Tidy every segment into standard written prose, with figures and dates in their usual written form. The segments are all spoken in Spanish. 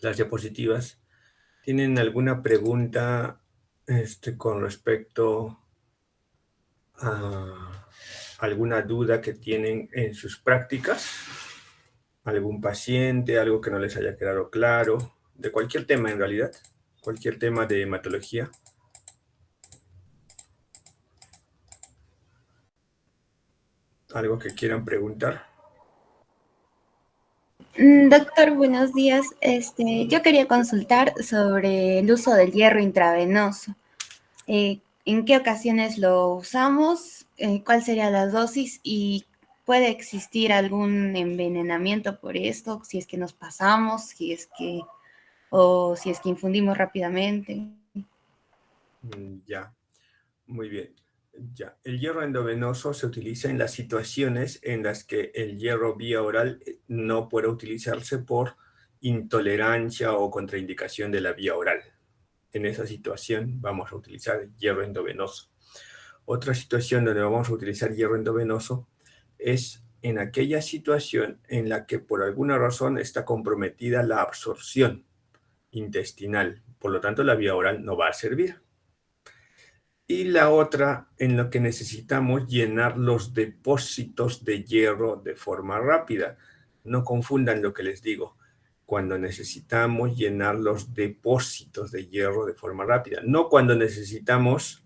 las diapositivas. ¿Tienen alguna pregunta con respecto a alguna duda que tienen en sus prácticas? ¿Algún paciente, algo que no les haya quedado claro? De cualquier tema en realidad, cualquier tema de hematología. ¿Algo que quieran preguntar? Doctor, buenos días. Yo quería consultar sobre el uso del hierro intravenoso. ¿En qué ocasiones lo usamos? ¿Cuál sería la dosis? ¿Y puede existir algún envenenamiento por esto? Si es que nos pasamos, o si es que infundimos rápidamente. Ya, muy bien. Ya, el hierro endovenoso se utiliza en las situaciones en las que el hierro vía oral no puede utilizarse por intolerancia o contraindicación de la vía oral. En esa situación vamos a utilizar hierro endovenoso. Otra situación donde vamos a utilizar hierro endovenoso es en aquella situación en la que por alguna razón está comprometida la absorción intestinal. Por lo tanto, la vía oral no va a servir. Y la otra en lo que necesitamos llenar los depósitos de hierro de forma rápida. No confundan lo que les digo. Cuando necesitamos llenar los depósitos de hierro de forma rápida, no cuando necesitamos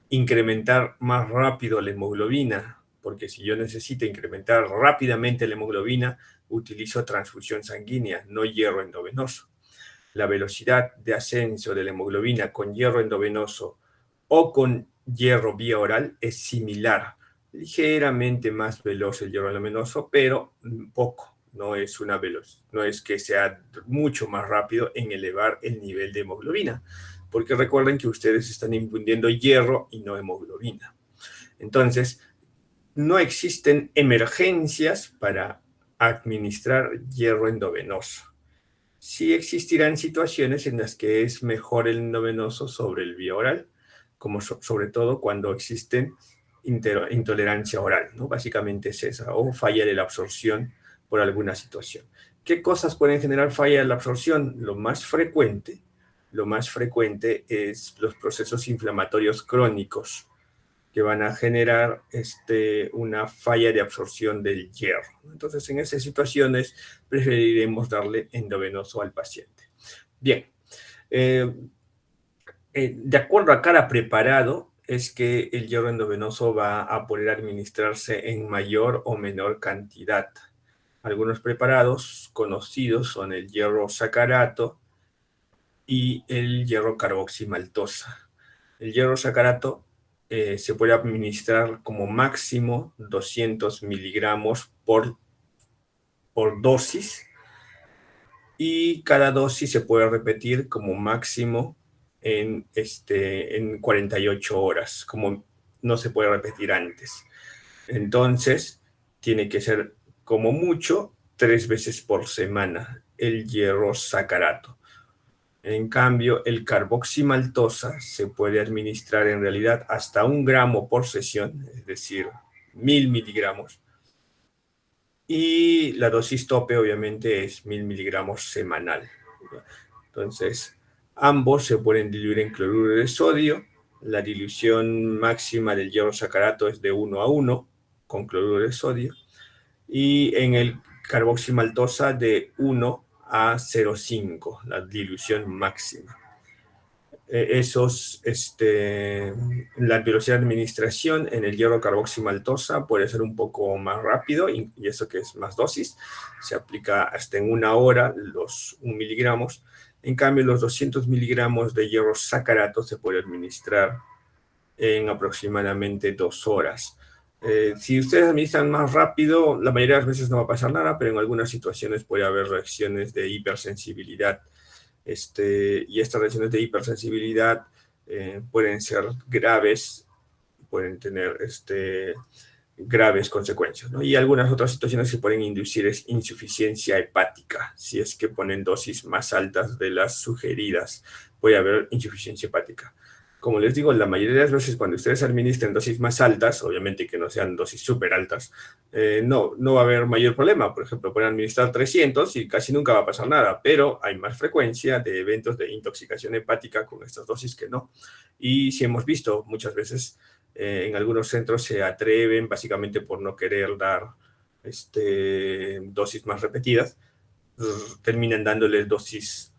incrementar más rápido la hemoglobina, porque si yo necesito incrementar rápidamente la hemoglobina, utilizo transfusión sanguínea, no hierro endovenoso. La velocidad de ascenso de la hemoglobina con hierro endovenoso o con hierro vía oral es similar, ligeramente más veloz el hierro endovenoso, pero poco. No es no es que sea mucho más rápido en elevar el nivel de hemoglobina, porque recuerden que ustedes están infundiendo hierro y no hemoglobina. Entonces, no existen emergencias para administrar hierro endovenoso. Sí existirán situaciones en las que es mejor el endovenoso sobre el vía oral, como sobre todo cuando existen intolerancia oral, ¿no? Básicamente es esa, o falla de la absorción por alguna situación. ¿Qué cosas pueden generar falla de la absorción? Lo más frecuente es los procesos inflamatorios crónicos que van a generar una falla de absorción del hierro. Entonces, en esas situaciones preferiremos darle endovenoso al paciente. Bien, eh, de acuerdo a cada preparado, es que el hierro endovenoso va a poder administrarse en mayor o menor cantidad. Algunos preparados conocidos son el hierro sacarato y el hierro carboximaltosa. El hierro sacarato se puede administrar como máximo 200 miligramos por dosis, y cada dosis se puede repetir como máximo en 48 horas, como no se puede repetir antes. Entonces, tiene que ser como mucho 3 veces por semana el hierro sacarato. En cambio, el carboximaltosa se puede administrar en realidad hasta 1 gramo por sesión, es decir, 1000 miligramos. Y la dosis tope, obviamente, es 1000 miligramos semanal. Entonces, ambos se pueden diluir en cloruro de sodio. La dilución máxima del hierro sacarato es de 1:1 con cloruro de sodio. Y en el carboximaltosa de 1:0,5, la dilución máxima. La velocidad de administración en el hierro carboximaltosa puede ser un poco más rápido, y eso que es más dosis, se aplica hasta en 1 hora los 1 miligramos. En cambio, los 200 miligramos de hierro sacarato se puede administrar en aproximadamente 2 horas. Si ustedes administran más rápido, la mayoría de las veces no va a pasar nada, pero en algunas situaciones puede haber reacciones de hipersensibilidad. Y estas reacciones de hipersensibilidad pueden ser graves, pueden tener graves consecuencias, ¿no? Y algunas otras situaciones que pueden inducir es insuficiencia hepática. Si es que ponen dosis más altas de las sugeridas, puede haber insuficiencia hepática. como les digo, la mayoría de las veces cuando ustedes administren dosis más altas, obviamente que no sean dosis súper altas, no va a haber mayor problema. Por ejemplo, pueden administrar 300 y casi nunca va a pasar nada, pero hay más frecuencia de eventos de intoxicación hepática con estas dosis que no. Y si hemos visto muchas veces, en algunos centros se atreven básicamente por no querer dar dosis más repetidas, terminan dándoles dosis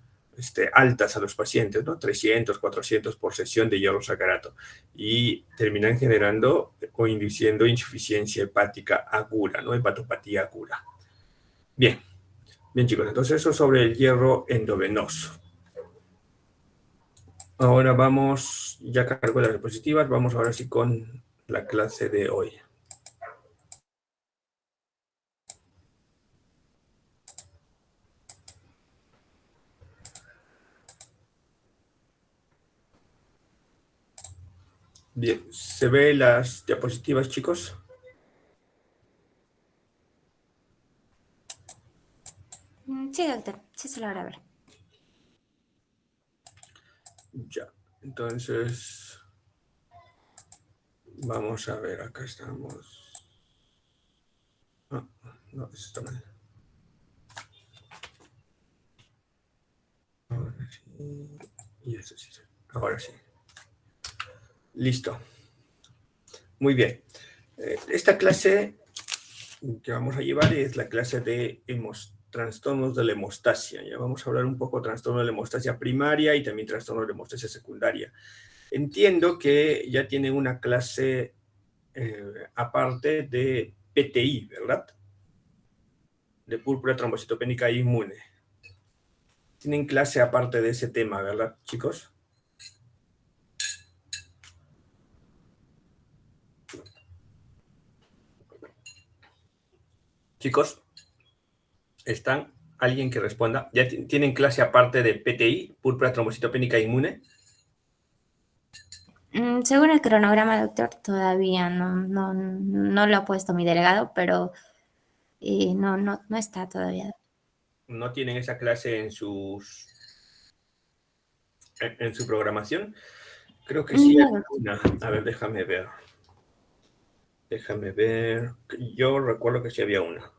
altas a los pacientes, ¿no? 300, 400 por sesión de hierro sacarato, y terminan generando o induciendo insuficiencia hepática aguda, ¿no? Hepatopatía aguda. Bien, bien chicos, entonces eso sobre el hierro endovenoso. Ahora vamos, ya cargo las diapositivas, vamos ahora sí con la clase de hoy. Bien, ¿se ven las diapositivas, chicos? Sí, doctor, sí se logra ver. Ya, entonces vamos a ver, acá estamos. No, eso está mal. Ahora sí. Y eso sí. Ahora sí. Listo. Muy bien. Esta clase que vamos a llevar es la clase de trastornos de la hemostasia. Ya vamos a hablar un poco de trastorno de la hemostasia primaria y también trastorno de la hemostasia secundaria. Entiendo que ya tienen una clase aparte de PTI, ¿verdad? De púrpura trombocitopénica inmune. Tienen clase aparte de ese tema, ¿verdad, chicos? Chicos, ¿están? ¿Alguien que responda? ¿Ya tienen clase aparte de PTI, púrpura trombocitopénica inmune? Según el cronograma, doctor, todavía no lo ha puesto mi delegado, pero no está todavía. ¿No tienen esa clase en su programación? Creo que sí hay No, una. A ver, déjame ver. Déjame ver. Yo recuerdo que sí había una.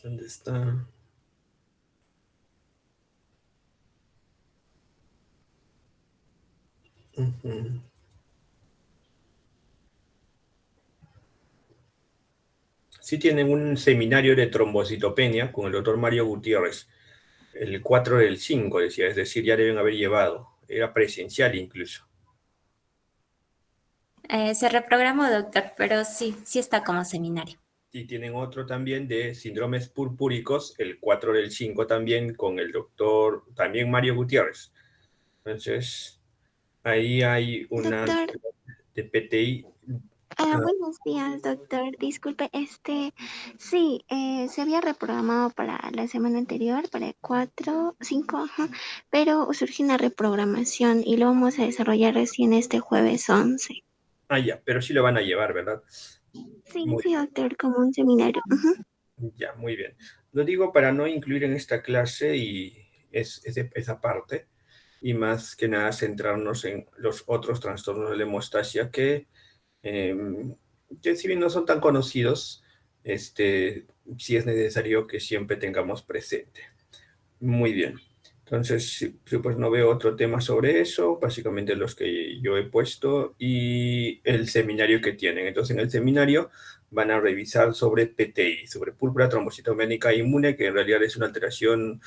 ¿Dónde está? Sí tienen un seminario de trombocitopenia con el doctor Mario Gutiérrez. El 4 del 5, decía, es decir, ya deben haber llevado. Era presencial incluso. se reprogramó, doctor, pero sí está como seminario. Y tienen otro también de síndromes purpúricos, el 4 del 5 también, con el doctor, también Mario Gutiérrez. Entonces, ahí hay una Doctor, de PTI. buenos días, doctor. Disculpe, sí, se había reprogramado para la semana anterior, para el 4, 5, ajá, pero surgió una reprogramación y lo vamos a desarrollar recién este jueves 11. Ya, pero sí lo van a llevar, ¿verdad? Sí, Muy sí, doctor, como un seminario. Ujú. Ya, muy bien. Lo digo para no incluir en esta clase y esa parte, y más que nada centrarnos en los otros trastornos de la hemostasia que si bien no son tan conocidos, sí es necesario que siempre tengamos presente. Muy bien. Entonces, pues no veo otro tema sobre eso, básicamente los que yo he puesto y el seminario que tienen. Entonces, en el seminario van a revisar sobre PTI, sobre púrpura trombocitopénica inmune, que en realidad es una alteración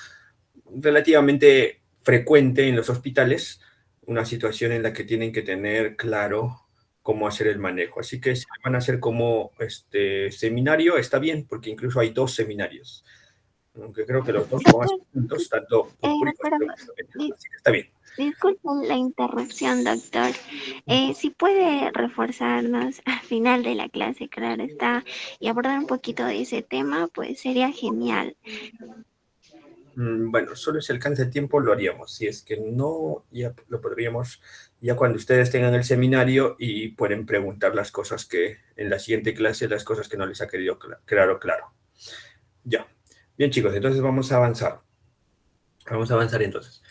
relativamente frecuente en los hospitales, una situación en la que tienen que tener claro cómo hacer el manejo. Así que si van a hacer como seminario, está bien, porque incluso hay 2 seminarios, aunque creo que los 2 son Doctor, juntos, tanto purpúricos pero como trombocitopénicos, así que está bien. disculpen la interrupción, doctor. Si puede reforzarnos al final de la clase, claro está, y abordar un poquito de ese tema, pues sería genial. Bueno, solo si alcanza el tiempo lo haríamos. Si es que no, ya lo podríamos, ya cuando ustedes tengan el seminario y pueden preguntar las cosas que en la siguiente clase, las cosas que no les ha querido claro. Ya. Bien, chicos, entonces vamos a avanzar. Vamos a avanzar entonces.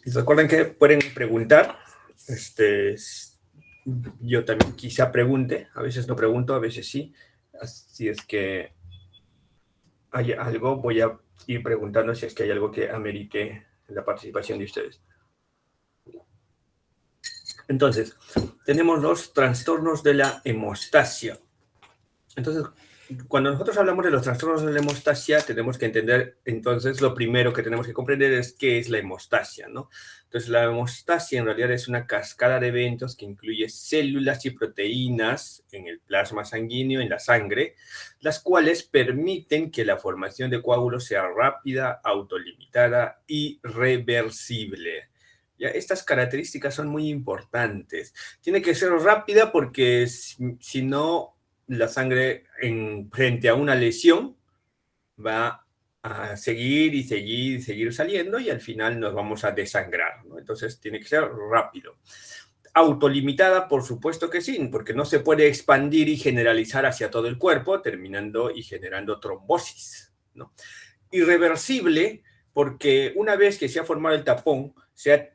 Y recuerden que pueden preguntar. Yo también quizá pregunte. A veces no pregunto, a veces sí. Así es que hay algo, voy a ir preguntando si es que hay algo que amerite la participación de ustedes. Entonces, tenemos los trastornos de la hemostasia. Entonces, cuando nosotros hablamos de los trastornos de la hemostasia, tenemos que entender, entonces, lo primero que tenemos que comprender es qué es la hemostasia, ¿no? Entonces, la hemostasia en realidad es una cascada de eventos que incluye células y proteínas en el plasma sanguíneo, en la sangre, las cuales permiten que la formación de coágulos sea rápida, autolimitada y reversible. Ya, estas características son muy importantes. Tiene que ser rápida porque si no la sangre frente a una lesión va a seguir y seguir y seguir saliendo y al final nos vamos a desangrar, ¿no? Entonces tiene que ser rápido. Autolimitada, por supuesto que sí, porque no se puede expandir y generalizar hacia todo el cuerpo, terminando y generando trombosis, ¿no? Irreversible, porque una vez que se ha formado el tapón, se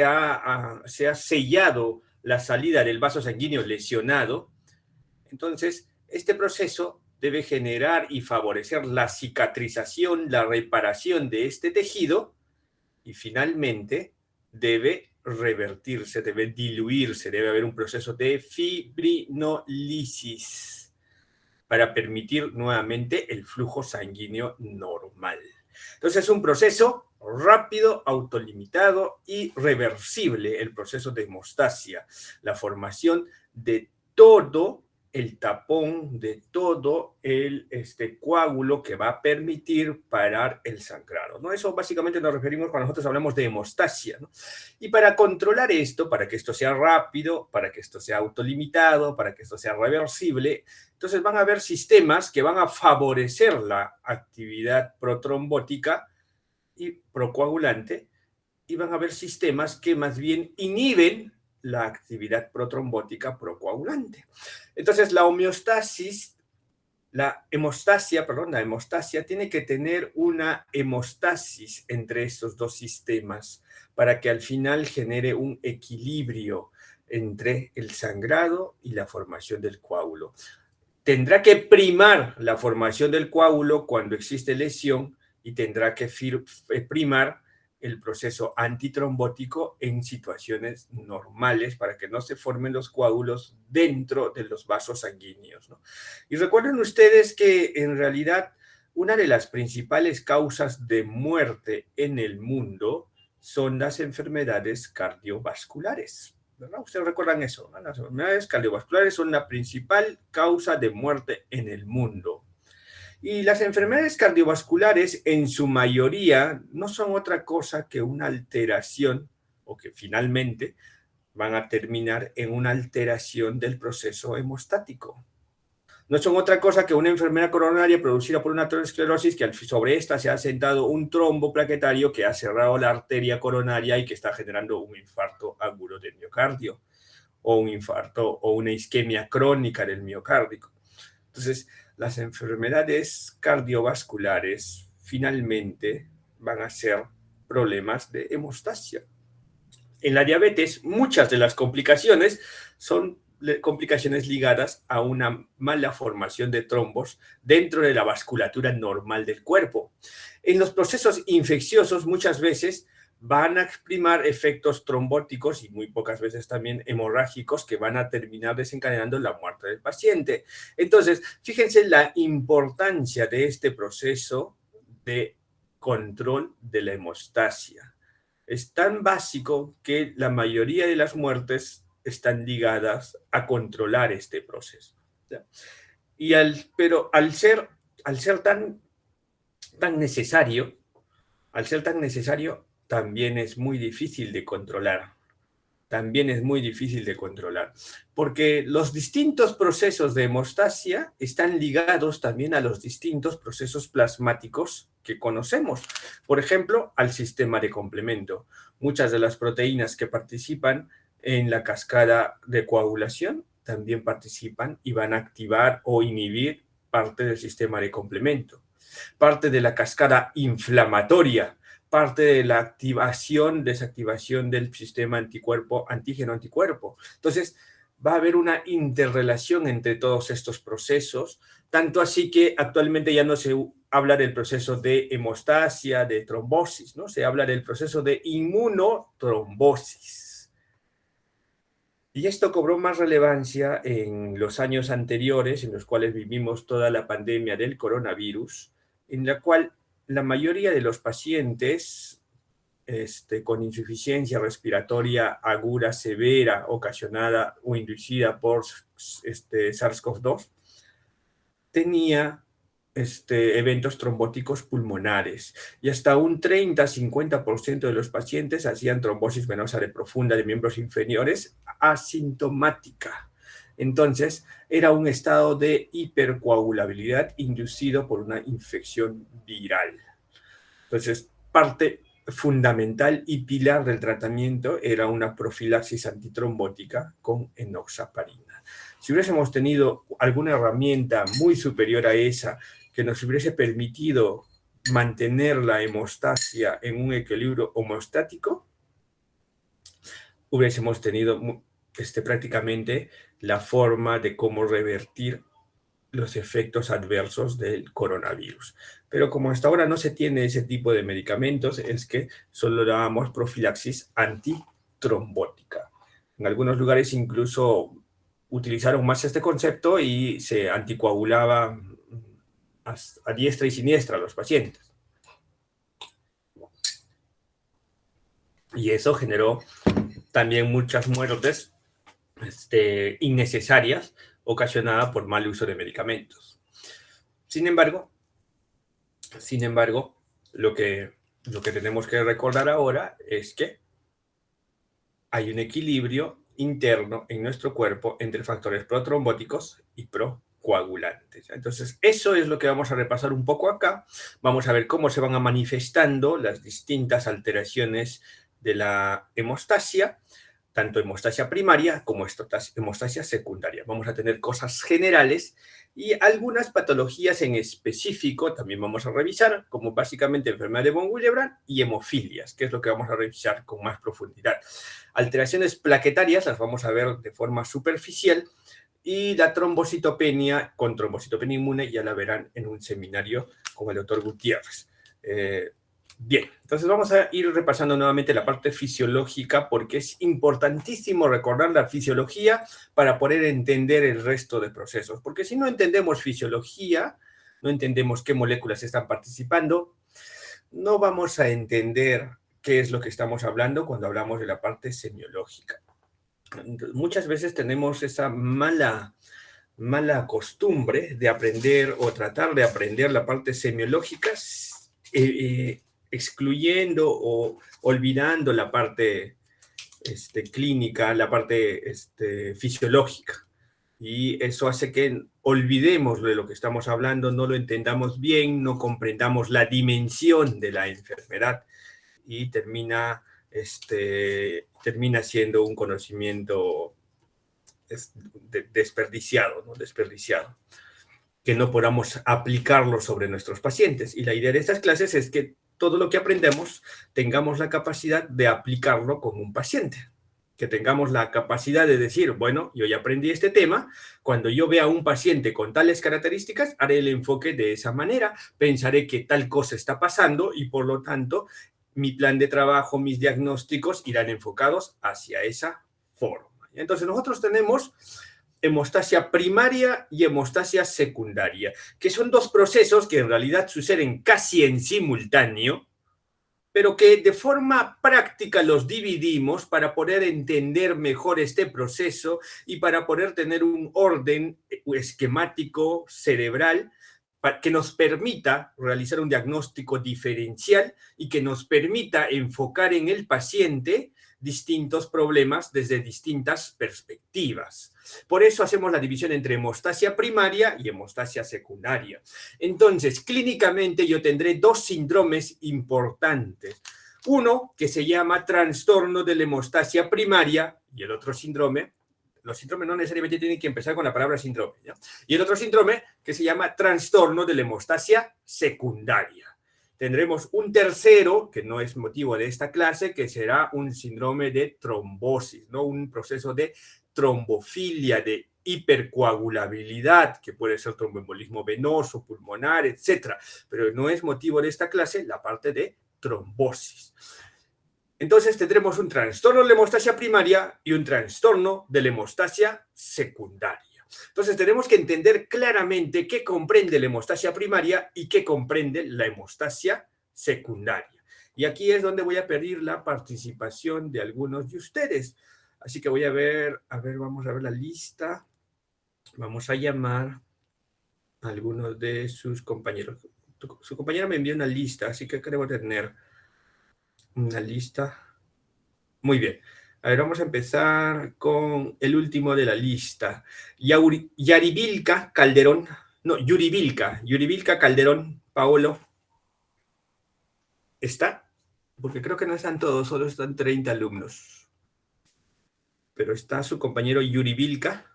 ha sellado la salida del vaso sanguíneo lesionado. Entonces, este proceso debe generar y favorecer la cicatrización, la reparación de este tejido y finalmente debe revertirse, debe diluirse, debe haber un proceso de fibrinolisis para permitir nuevamente el flujo sanguíneo normal. Entonces es un proceso rápido, autolimitado y reversible, el proceso de hemostasia, la formación de todo el tapón, de todo el coágulo que va a permitir parar el sangrado, ¿no? Eso básicamente nos referimos cuando nosotros hablamos de hemostasia, ¿no? Y para controlar esto, para que esto sea rápido, para que esto sea autolimitado, para que esto sea reversible, entonces van a haber sistemas que van a favorecer la actividad protrombótica y procoagulante, y van a haber sistemas que más bien inhiben la actividad protrombótica procoagulante. Entonces, la hemostasia tiene que tener una hemostasis entre estos dos sistemas para que al final genere un equilibrio entre el sangrado y la formación del coágulo. Tendrá que primar la formación del coágulo cuando existe lesión y tendrá que primar el proceso antitrombótico en situaciones normales para que no se formen los coágulos dentro de los vasos sanguíneos, ¿no? Y recuerden ustedes que en realidad una de las principales causas de muerte en el mundo son las enfermedades cardiovasculares, ¿verdad? Ustedes recuerdan eso, ¿no? Las enfermedades cardiovasculares son la principal causa de muerte en el mundo. Y las enfermedades cardiovasculares en su mayoría no son otra cosa que una alteración, o que finalmente van a terminar en una alteración del proceso hemostático. No son otra cosa que una enfermedad coronaria producida por una aterosclerosis que sobre esta se ha sentado un trombo plaquetario que ha cerrado la arteria coronaria y que está generando un infarto agudo del miocardio, o un infarto o una isquemia crónica del miocardio. Entonces, las enfermedades cardiovasculares finalmente van a ser problemas de hemostasia. En la diabetes, muchas de las complicaciones son complicaciones ligadas a una mala formación de trombos dentro de la vasculatura normal del cuerpo. En los procesos infecciosos, muchas veces van a exprimir efectos trombóticos y muy pocas veces también hemorrágicos que van a terminar desencadenando la muerte del paciente. Entonces, fíjense la importancia de este proceso de control de la hemostasia. Es tan básico que la mayoría de las muertes están ligadas a controlar este proceso, ¿ya? Pero al ser tan necesario, también es muy difícil de controlar. También es muy difícil de controlar, porque los distintos procesos de hemostasia están ligados también a los distintos procesos plasmáticos que conocemos. Por ejemplo, al sistema de complemento. Muchas de las proteínas que participan en la cascada de coagulación también participan y van a activar o inhibir parte del sistema de complemento. parte de la cascada inflamatoria, parte de la activación, desactivación del sistema antígeno-anticuerpo. Entonces, va a haber una interrelación entre todos estos procesos, tanto así que actualmente ya no se habla del proceso de hemostasia, de trombosis, ¿no? Se habla del proceso de inmunotrombosis. Y esto cobró más relevancia en los años anteriores, en los cuales vivimos toda la pandemia del coronavirus, en la cual la mayoría de los pacientes con insuficiencia respiratoria aguda severa ocasionada o inducida por SARS-CoV-2 tenía eventos trombóticos pulmonares y hasta un 30-50% de los pacientes hacían trombosis venosa de profunda de miembros inferiores asintomática. Entonces, era un estado de hipercoagulabilidad inducido por una infección viral. Entonces, parte fundamental y pilar del tratamiento era una profilaxis antitrombótica con enoxaparina. Si hubiésemos tenido alguna herramienta muy superior a esa que nos hubiese permitido mantener la hemostasia en un equilibrio homeostático, hubiésemos tenido prácticamente la forma de cómo revertir los efectos adversos del coronavirus. Pero como hasta ahora no se tiene ese tipo de medicamentos, es que solo dábamos profilaxis antitrombótica. En algunos lugares incluso utilizaron más este concepto y se anticoagulaba a diestra y siniestra a los pacientes. Y eso generó también muchas muertes innecesarias ocasionadas por mal uso de medicamentos. Sin embargo, lo que tenemos que recordar ahora es que hay un equilibrio interno en nuestro cuerpo entre factores protrombóticos y procoagulantes. Entonces, eso es lo que vamos a repasar un poco acá. Vamos a ver cómo se van a manifestando las distintas alteraciones de la hemostasia, tanto hemostasia primaria como hemostasia secundaria. Vamos a tener cosas generales y algunas patologías en específico también vamos a revisar, como básicamente enfermedad de von Willebrand y hemofilias, que es lo que vamos a revisar con más profundidad. Alteraciones plaquetarias las vamos a ver de forma superficial y la trombocitopenia con trombocitopenia inmune ya la verán en un seminario con el doctor Gutiérrez. Bien, entonces vamos a ir repasando nuevamente la parte fisiológica porque es importantísimo recordar la fisiología para poder entender el resto de procesos. Porque si no entendemos fisiología, no entendemos qué moléculas están participando, no vamos a entender qué es lo que estamos hablando cuando hablamos de la parte semiológica. Muchas veces tenemos esa mala costumbre de aprender o tratar de aprender la parte semiológica excluyendo o olvidando la parte clínica, la parte fisiológica. Y eso hace que olvidemos de lo que estamos hablando, no lo entendamos bien, no comprendamos la dimensión de la enfermedad y termina siendo un conocimiento desperdiciado, ¿no? Desperdiciado, que no podamos aplicarlo sobre nuestros pacientes. Y la idea de estas clases es que todo lo que aprendemos tengamos la capacidad de aplicarlo con un paciente, que tengamos la capacidad de decir, bueno, yo ya aprendí este tema, cuando yo vea a un paciente con tales características, haré el enfoque de esa manera, pensaré que tal cosa está pasando y por lo tanto mi plan de trabajo, mis diagnósticos irán enfocados hacia esa forma. Entonces nosotros tenemos hemostasia primaria y hemostasia secundaria, que son dos procesos que en realidad suceden casi en simultáneo, pero que de forma práctica los dividimos para poder entender mejor este proceso y para poder tener un orden esquemático cerebral que nos permita realizar un diagnóstico diferencial y que nos permita enfocar en el paciente distintos problemas desde distintas perspectivas. Por eso hacemos la división entre hemostasia primaria y hemostasia secundaria. Entonces, clínicamente yo tendré dos síndromes importantes. Uno que se llama trastorno de la hemostasia primaria y el otro síndrome los síndromes no necesariamente tienen que empezar con la palabra síndrome, ¿ya? Y el otro síndrome que se llama trastorno de la hemostasia secundaria. Tendremos un tercero, que no es motivo de esta clase, que será un síndrome de trombosis, ¿no? Un proceso de trombofilia, de hipercoagulabilidad, que puede ser tromboembolismo venoso, pulmonar, etcétera. Pero no es motivo de esta clase la parte de trombosis. Entonces tendremos un trastorno de la hemostasia primaria y un trastorno de la hemostasia secundaria. Entonces tenemos que entender claramente qué comprende la hemostasia primaria y qué comprende la hemostasia secundaria. Y aquí es donde voy a pedir la participación de algunos de ustedes. Así que voy a ver, vamos a ver la lista. Vamos a llamar a algunos de sus compañeros. Su compañera me envió una lista, así que creo tener una lista. Muy bien. A ver, vamos a empezar con el último de la lista. Yuribilka Calderón. No, Yuribilka Calderón, Paolo. ¿Está? Porque creo que no están todos, solo están 30 alumnos. Pero está su compañero Yuribilka.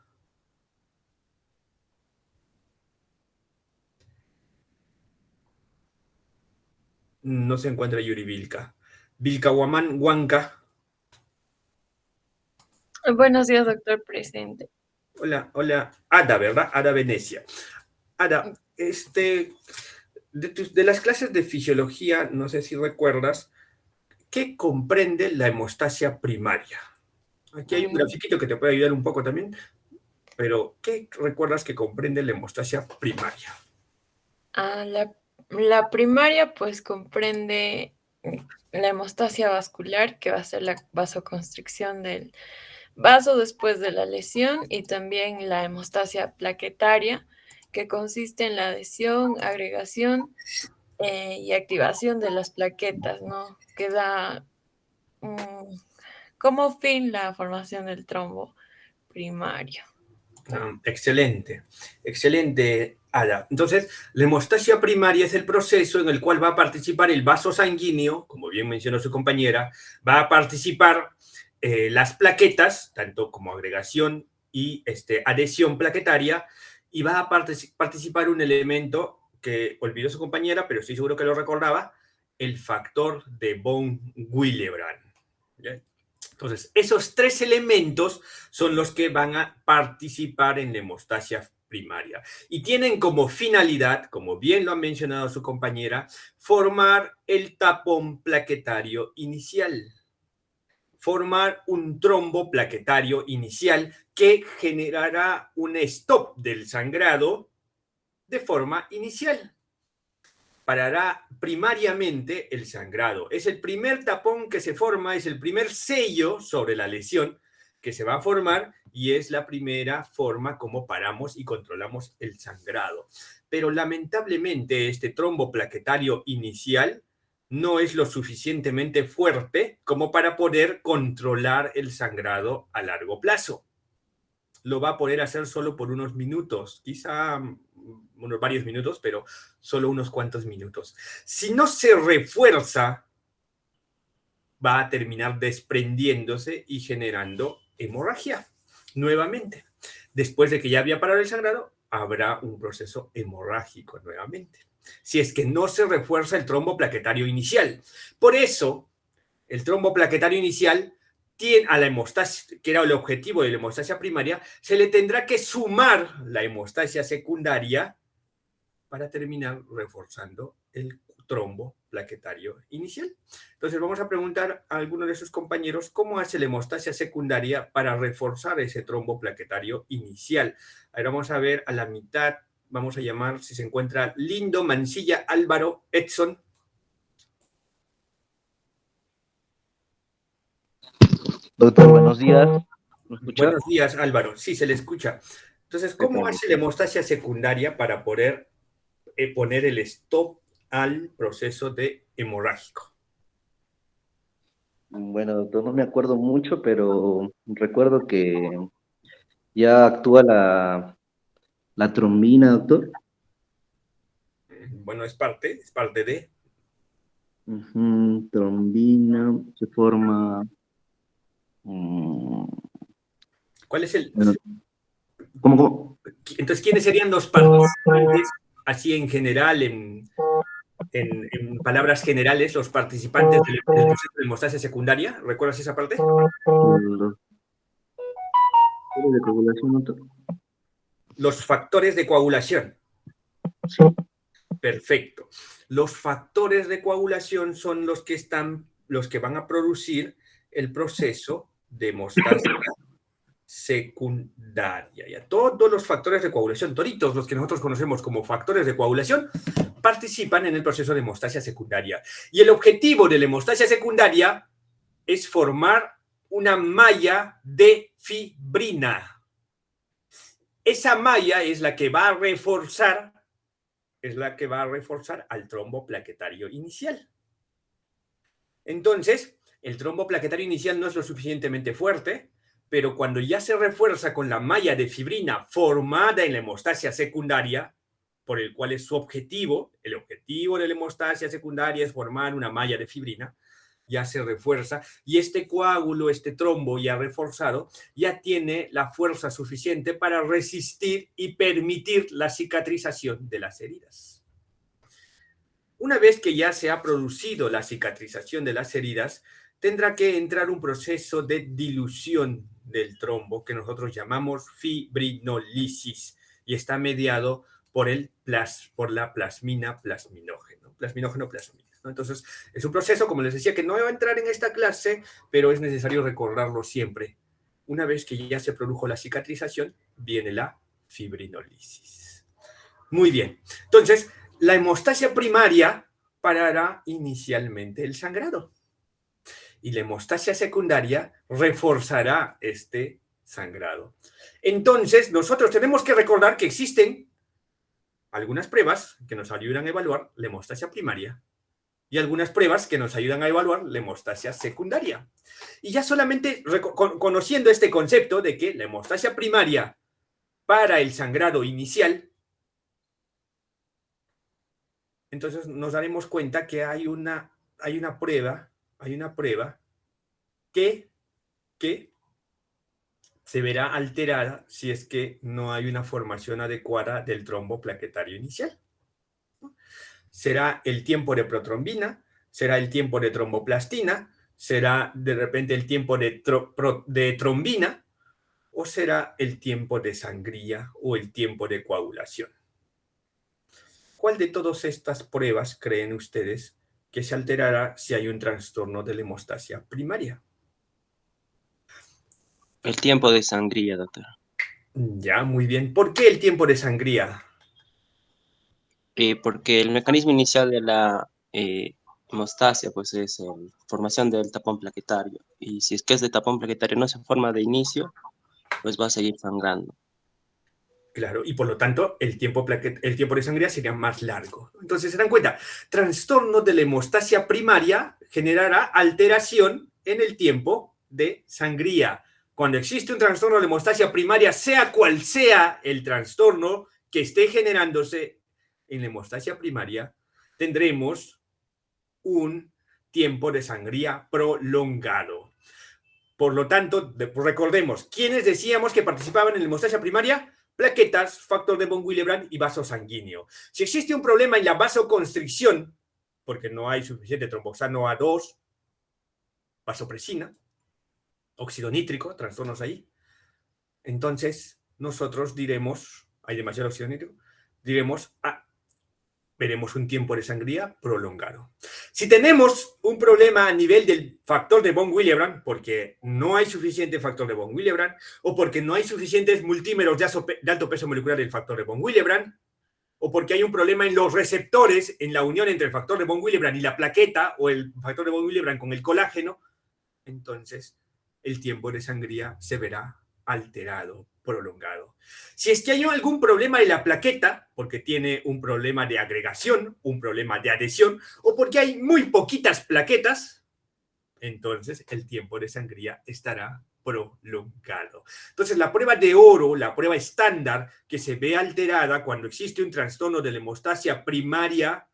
No se encuentra Yuribilka. Vilcahuamán Huanca. Buenos días, doctor presente. Hola, hola. Ada, ¿verdad? Ada Venecia. Ada, de las clases de fisiología, no sé si recuerdas, ¿qué comprende la hemostasia primaria? Aquí hay un grafiquito que te puede ayudar un poco también, pero ¿qué recuerdas que comprende la hemostasia primaria? La primaria pues comprende la hemostasia vascular, que va a ser la vasoconstricción del vaso después de la lesión, y también la hemostasia plaquetaria, que consiste en la adhesión, agregación y activación de las plaquetas, ¿no? Que da como fin la formación del trombo primario. Excelente, excelente, Ada. Entonces, la hemostasia primaria es el proceso en el cual va a participar el vaso sanguíneo, como bien mencionó su compañera, va a participar las plaquetas, tanto como agregación y adhesión plaquetaria, y va a participar un elemento que olvidó su compañera, pero estoy seguro que lo recordaba, el factor de von Willebrand. ¿Ya? Entonces, esos tres elementos son los que van a participar en la hemostasia primaria y tienen como finalidad, como bien lo ha mencionado su compañera, formar el tapón plaquetario inicial, formar un trombo plaquetario inicial que generará un stop del sangrado de forma inicial. Parará primariamente el sangrado. Es el primer tapón que se forma, es el primer sello sobre la lesión que se va a formar y es la primera forma como paramos y controlamos el sangrado. Pero lamentablemente este trombo plaquetario inicial no es lo suficientemente fuerte como para poder controlar el sangrado a largo plazo. Lo va a poder hacer solo por unos minutos, quizá unos varios minutos, pero solo unos cuantos minutos. Si no se refuerza, va a terminar desprendiéndose y generando hemorragia nuevamente. Después de que ya había parado el sangrado, habrá un proceso hemorrágico nuevamente. Si es que no se refuerza el trombo plaquetario inicial. Por eso, el trombo plaquetario inicial tiene a la hemostasia, que era el objetivo de la hemostasia primaria, se le tendrá que sumar la hemostasia secundaria para terminar reforzando el trombo plaquetario inicial. Entonces vamos a preguntar a alguno de sus compañeros cómo hace la hemostasia secundaria para reforzar ese trombo plaquetario inicial. Ahora vamos a ver a la mitad, vamos a llamar si se encuentra Lindo, Mancilla, Álvaro, Edson. Doctor, buenos días. ¿Me escucha? Buenos días, Álvaro. Sí, se le escucha. Entonces, ¿cómo hace la hemostasia secundaria para poder poner el stop al proceso de hemorrágico? Bueno, doctor, no me acuerdo mucho, pero recuerdo que ya actúa la trombina, doctor. Bueno, es parte de... Trombina, se forma... ¿Cuál es el...? ¿Cómo? Entonces, ¿quiénes serían los participantes, así en general, en palabras generales, los participantes del proceso de hemostasia secundaria? ¿Recuerdas esa parte? Los factores de coagulación, doctor. Los factores de coagulación. Sí. Perfecto. Los factores de coagulación son los que van a producir el proceso de hemostasia secundaria. Ya, todos los factores de coagulación, toditos los que nosotros conocemos como factores de coagulación, participan en el proceso de hemostasia secundaria. Y el objetivo de la hemostasia secundaria es formar una malla de fibrina. Esa malla es la que va a reforzar al trombo plaquetario inicial. Entonces, el trombo plaquetario inicial no es lo suficientemente fuerte, pero cuando ya se refuerza con la malla de fibrina formada en la hemostasia secundaria, por el cual es su objetivo, el objetivo de la hemostasia secundaria es formar una malla de fibrina, ya se refuerza, y este coágulo, este trombo ya reforzado, ya tiene la fuerza suficiente para resistir y permitir la cicatrización de las heridas. Una vez que ya se ha producido la cicatrización de las heridas, tendrá que entrar un proceso de dilución del trombo que nosotros llamamos fibrinolisis y está mediado por la plasminógeno, plasmina. ¿No? Entonces, es un proceso, como les decía, que no va a entrar en esta clase, pero es necesario recordarlo siempre. Una vez que ya se produjo la cicatrización, viene la fibrinolisis. Muy bien. Entonces, la hemostasia primaria parará inicialmente el sangrado. Y la hemostasia secundaria reforzará este sangrado. Entonces, nosotros tenemos que recordar que existen algunas pruebas que nos ayudan a evaluar la hemostasia primaria y algunas pruebas que nos ayudan a evaluar la hemostasia secundaria. Y ya solamente conociendo este concepto de que la hemostasia primaria para el sangrado inicial, entonces nos daremos cuenta que hay una prueba que se verá alterada si es que no hay una formación adecuada del trombo plaquetario inicial. Será el tiempo de protrombina, será el tiempo de tromboplastina, será de repente el tiempo de trombina, o será el tiempo de sangría o el tiempo de coagulación. ¿Cuál de todas estas pruebas creen ustedes que se alterará si hay un trastorno de la hemostasia primaria? El tiempo de sangría, doctor. Ya, muy bien. ¿Por qué el tiempo de sangría? Porque el mecanismo inicial de la hemostasia pues es la formación del tapón plaquetario. Y si es que ese tapón plaquetario no se forma de inicio, pues va a seguir sangrando. Claro, y por lo tanto el tiempo de sangría sería más largo. Entonces, se dan cuenta, trastorno de la hemostasia primaria generará alteración en el tiempo de sangría. Cuando existe un trastorno de la hemostasia primaria, sea cual sea el trastorno que esté generándose en la hemostasia primaria, tendremos un tiempo de sangría prolongado. Por lo tanto, recordemos, ¿quiénes decíamos que participaban en la hemostasia primaria? Plaquetas, factor de von Willebrand y vaso sanguíneo. Si existe un problema en la vasoconstricción, porque no hay suficiente tromboxano A2, vasopresina, óxido nítrico, trastornos ahí, entonces nosotros diremos, hay demasiado óxido nítrico, diremos, veremos un tiempo de sangría prolongado. Si tenemos un problema a nivel del factor de von Willebrand, porque no hay suficiente factor de von Willebrand, o porque no hay suficientes multímeros de alto peso molecular del factor de von Willebrand, o porque hay un problema en los receptores, en la unión entre el factor de von Willebrand y la plaqueta, o el factor de von Willebrand con el colágeno, entonces el tiempo de sangría se verá alterado, prolongado. Si es que hay algún problema de la plaqueta, porque tiene un problema de agregación, un problema de adhesión, o porque hay muy poquitas plaquetas, entonces el tiempo de sangría estará prolongado. Entonces, la prueba de oro, la prueba estándar que se ve alterada cuando existe un trastorno de la hemostasia primaria,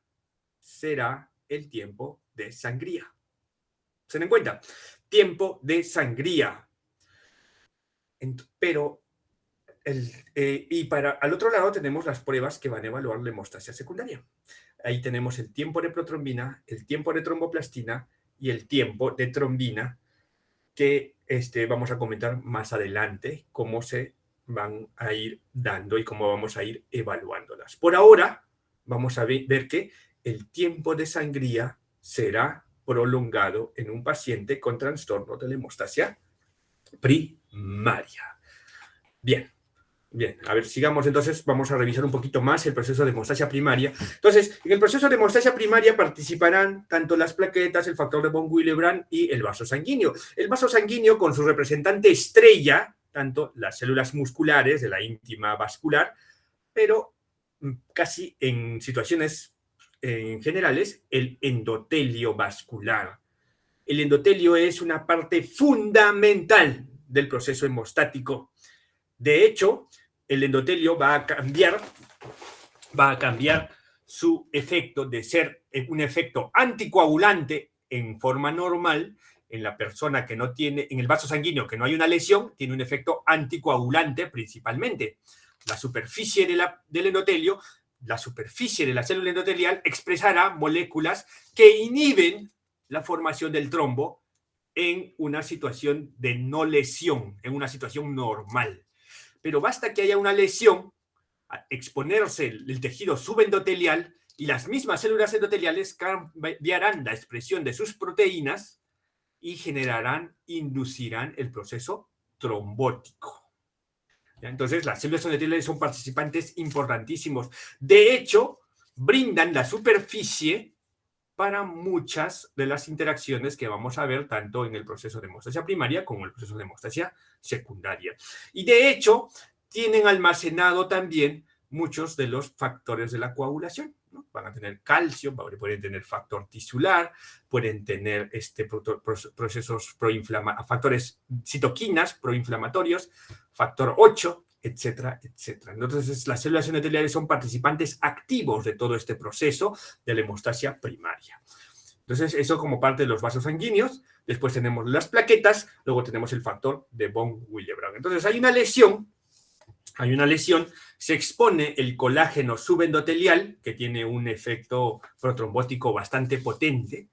será el tiempo de sangría. ¿Se dan cuenta? Tiempo de sangría. Pero al otro lado tenemos las pruebas que van a evaluar la hemostasia secundaria. Ahí tenemos el tiempo de protrombina, el tiempo de tromboplastina y el tiempo de trombina, que vamos a comentar más adelante cómo se van a ir dando y cómo vamos a ir evaluándolas. Por ahora, vamos a ver que el tiempo de sangría será prolongado en un paciente con trastorno de la hemostasia primaria. Bien. Bien, a ver, sigamos entonces, vamos a revisar un poquito más el proceso de hemostasia primaria. Entonces, en el proceso de hemostasia primaria participarán tanto las plaquetas, el factor de von Willebrand y el vaso sanguíneo. El vaso sanguíneo con su representante estrella, tanto las células musculares de la íntima vascular, pero casi en situaciones generales, el endotelio vascular. El endotelio es una parte fundamental del proceso hemostático. De hecho, el endotelio va a cambiar su efecto de ser un efecto anticoagulante en forma normal. En la persona que no tiene, en el vaso sanguíneo que no hay una lesión, tiene un efecto anticoagulante principalmente. La superficie del endotelio, la superficie de la célula endotelial expresará moléculas que inhiben la formación del trombo en una situación de no lesión, en una situación normal. Pero basta que haya una lesión, exponerse el tejido subendotelial y las mismas células endoteliales cambiarán la expresión de sus proteínas y inducirán el proceso trombótico. Entonces, las células endoteliales son participantes importantísimos. De hecho, brindan la superficie para muchas de las interacciones que vamos a ver tanto en el proceso de hemostasia primaria como en el proceso de hemostasia secundaria. Y de hecho, tienen almacenado también muchos de los factores de la coagulación, ¿no? Van a tener calcio, pueden tener factor tisular, pueden tener factores citoquinas proinflamatorios, factor 8, etcétera, etcétera. Entonces, las células endoteliales son participantes activos de todo este proceso de la hemostasia primaria. Entonces, eso como parte de los vasos sanguíneos. Después tenemos las plaquetas, luego tenemos el factor de von Willebrand. Entonces, hay una lesión, se expone el colágeno subendotelial, que tiene un efecto protrombótico bastante potente.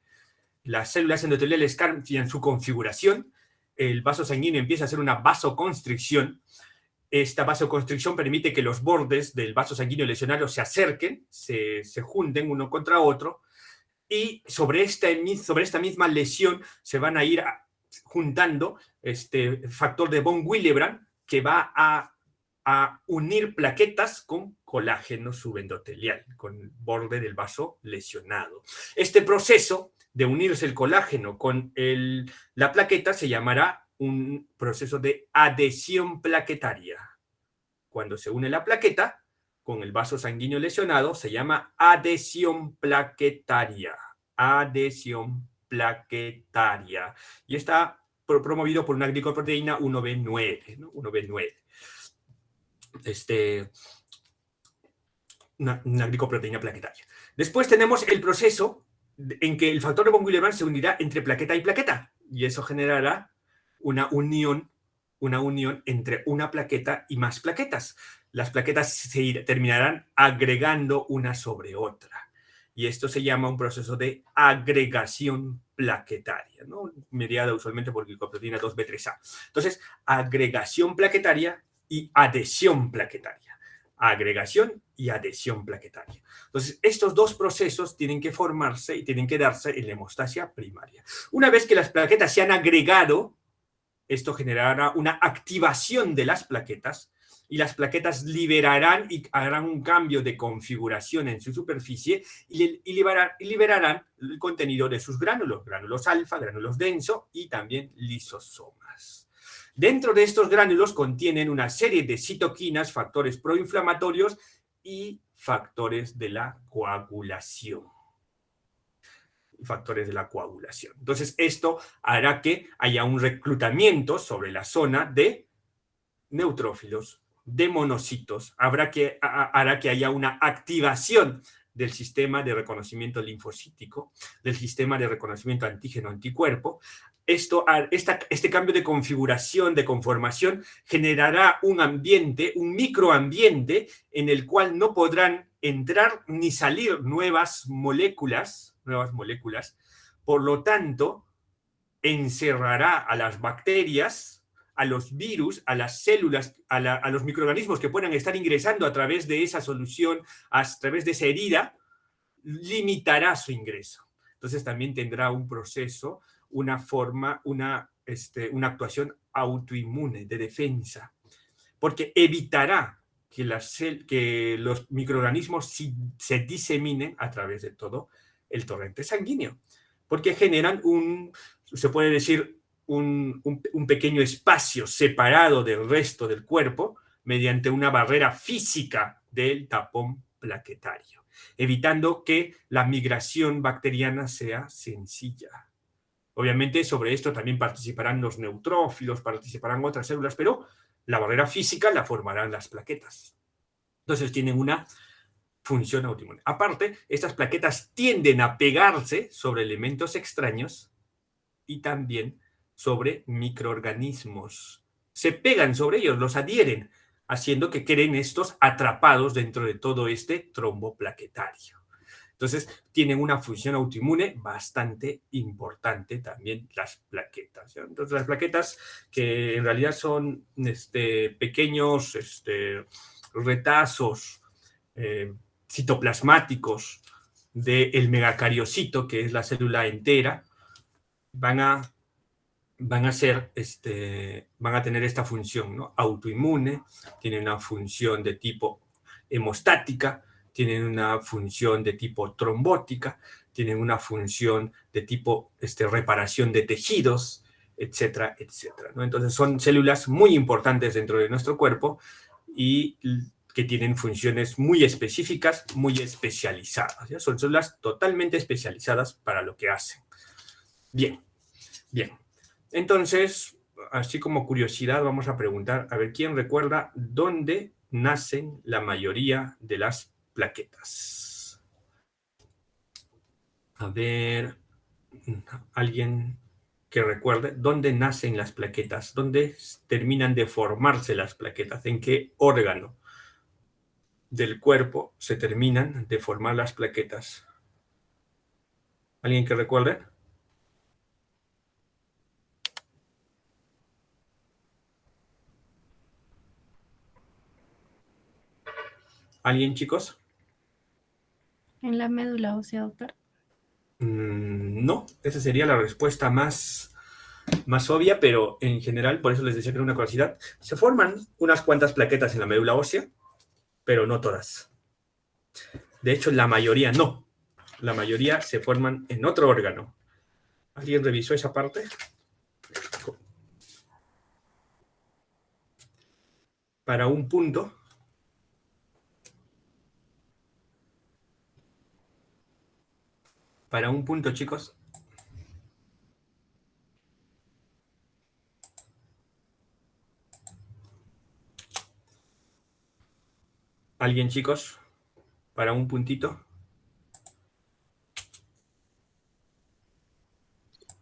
Las células endoteliales cambian su configuración, el vaso sanguíneo empieza a hacer una vasoconstricción. Esta vasoconstricción permite que los bordes del vaso sanguíneo lesionado se acerquen, se junten uno contra otro, y sobre esta misma lesión se van a ir juntando este factor de von Willebrand, que va a unir plaquetas con colágeno subendotelial, con el borde del vaso lesionado. Este proceso de unirse el colágeno con la plaqueta se llamará un proceso de adhesión plaquetaria. Cuando se une la plaqueta con el vaso sanguíneo lesionado, se llama adhesión plaquetaria. Adhesión plaquetaria. Y está promovido por una glicoproteína 1B9, ¿no? 1B9. Una glicoproteína plaquetaria. Después tenemos el proceso en que el factor de von Willebrand se unirá entre plaqueta y plaqueta, y eso generará una unión entre una plaqueta y más plaquetas. Las plaquetas se terminarán agregando una sobre otra, y esto se llama un proceso de agregación plaquetaria, ¿no? Mediada usualmente por glicoproteína 2B3A. Entonces, agregación plaquetaria y adhesión plaquetaria. Agregación y adhesión plaquetaria. Entonces, estos dos procesos tienen que formarse y tienen que darse en la hemostasia primaria. Una vez que las plaquetas se han agregado, esto generará una activación de las plaquetas, y las plaquetas liberarán y harán un cambio de configuración en su superficie y liberarán el contenido de sus gránulos alfa, gránulos denso y también lisosomas. Dentro de estos gránulos contienen una serie de citoquinas, factores proinflamatorios y factores de la coagulación. Entonces, esto hará que haya un reclutamiento sobre la zona de neutrófilos, de monocitos, hará que haya una activación del sistema de reconocimiento linfocítico, del sistema de reconocimiento antígeno-anticuerpo, este cambio de configuración, de conformación, generará un ambiente, un microambiente en el cual no podrán entrar ni salir nuevas moléculas, por lo tanto, encerrará a las bacterias, a los virus, a las células, a los microorganismos que puedan estar ingresando a través de esa solución, a través de esa herida, limitará su ingreso. Entonces también tendrá un proceso, una forma, una actuación autoinmune, de defensa, porque evitará que los microorganismos se diseminen a través de todo el torrente sanguíneo, porque generan se puede decir, un pequeño espacio separado del resto del cuerpo mediante una barrera física del tapón plaquetario, evitando que la migración bacteriana sea sencilla. Obviamente sobre esto también participarán los neutrófilos, participarán otras células, pero la barrera física la formarán las plaquetas. Entonces tienen una función autoinmune. Aparte, estas plaquetas tienden a pegarse sobre elementos extraños y también sobre microorganismos. Se pegan sobre ellos, los adhieren, haciendo que queden estos atrapados dentro de todo este trombo plaquetario. Entonces, tienen una función autoinmune bastante importante también las plaquetas. Entonces, las plaquetas, que en realidad son pequeños retazos citoplasmáticos del megacariocito, que es la célula entera, van a tener esta función, ¿no? Autoinmune, tienen una función de tipo hemostática, tienen una función de tipo trombótica, tienen una función de tipo reparación de tejidos, etcétera, etcétera, ¿no? Entonces son células muy importantes dentro de nuestro cuerpo y que tienen funciones muy específicas, muy especializadas, ¿ya? Son células totalmente especializadas para lo que hacen. Bien. Entonces, así como curiosidad, vamos a preguntar, a ver, ¿quién recuerda dónde nacen la mayoría de las plaquetas? A ver, alguien que recuerde dónde nacen las plaquetas, dónde terminan de formarse las plaquetas, en qué órgano del cuerpo se terminan de formar las plaquetas. ¿Alguien que recuerde? ¿Alguien, chicos? En la médula ósea, doctor. No, esa sería la respuesta más obvia, pero en general, por eso les decía que era una curiosidad, se forman unas cuantas plaquetas en la médula ósea, pero no todas. De hecho, la mayoría no. La mayoría se forman en otro órgano. ¿Alguien revisó esa parte? Para un punto. Para un punto, chicos. ¿Alguien, chicos? Para un puntito.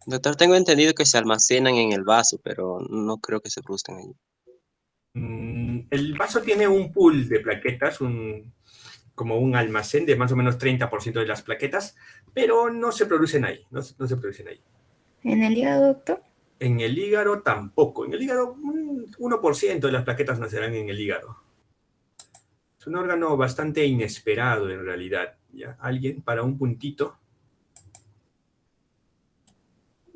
Doctor, tengo entendido que se almacenan en el vaso, pero no creo que se produzcan ahí. El vaso tiene un pool de plaquetas, como un almacén de más o menos 30% de las plaquetas, pero no se producen ahí, no se producen ahí. ¿En el hígado, doctor? En el hígado tampoco. En el hígado, 1% de las plaquetas nacerán en el hígado. Es un órgano bastante inesperado en realidad. ¿Ya? ¿Alguien para un puntito?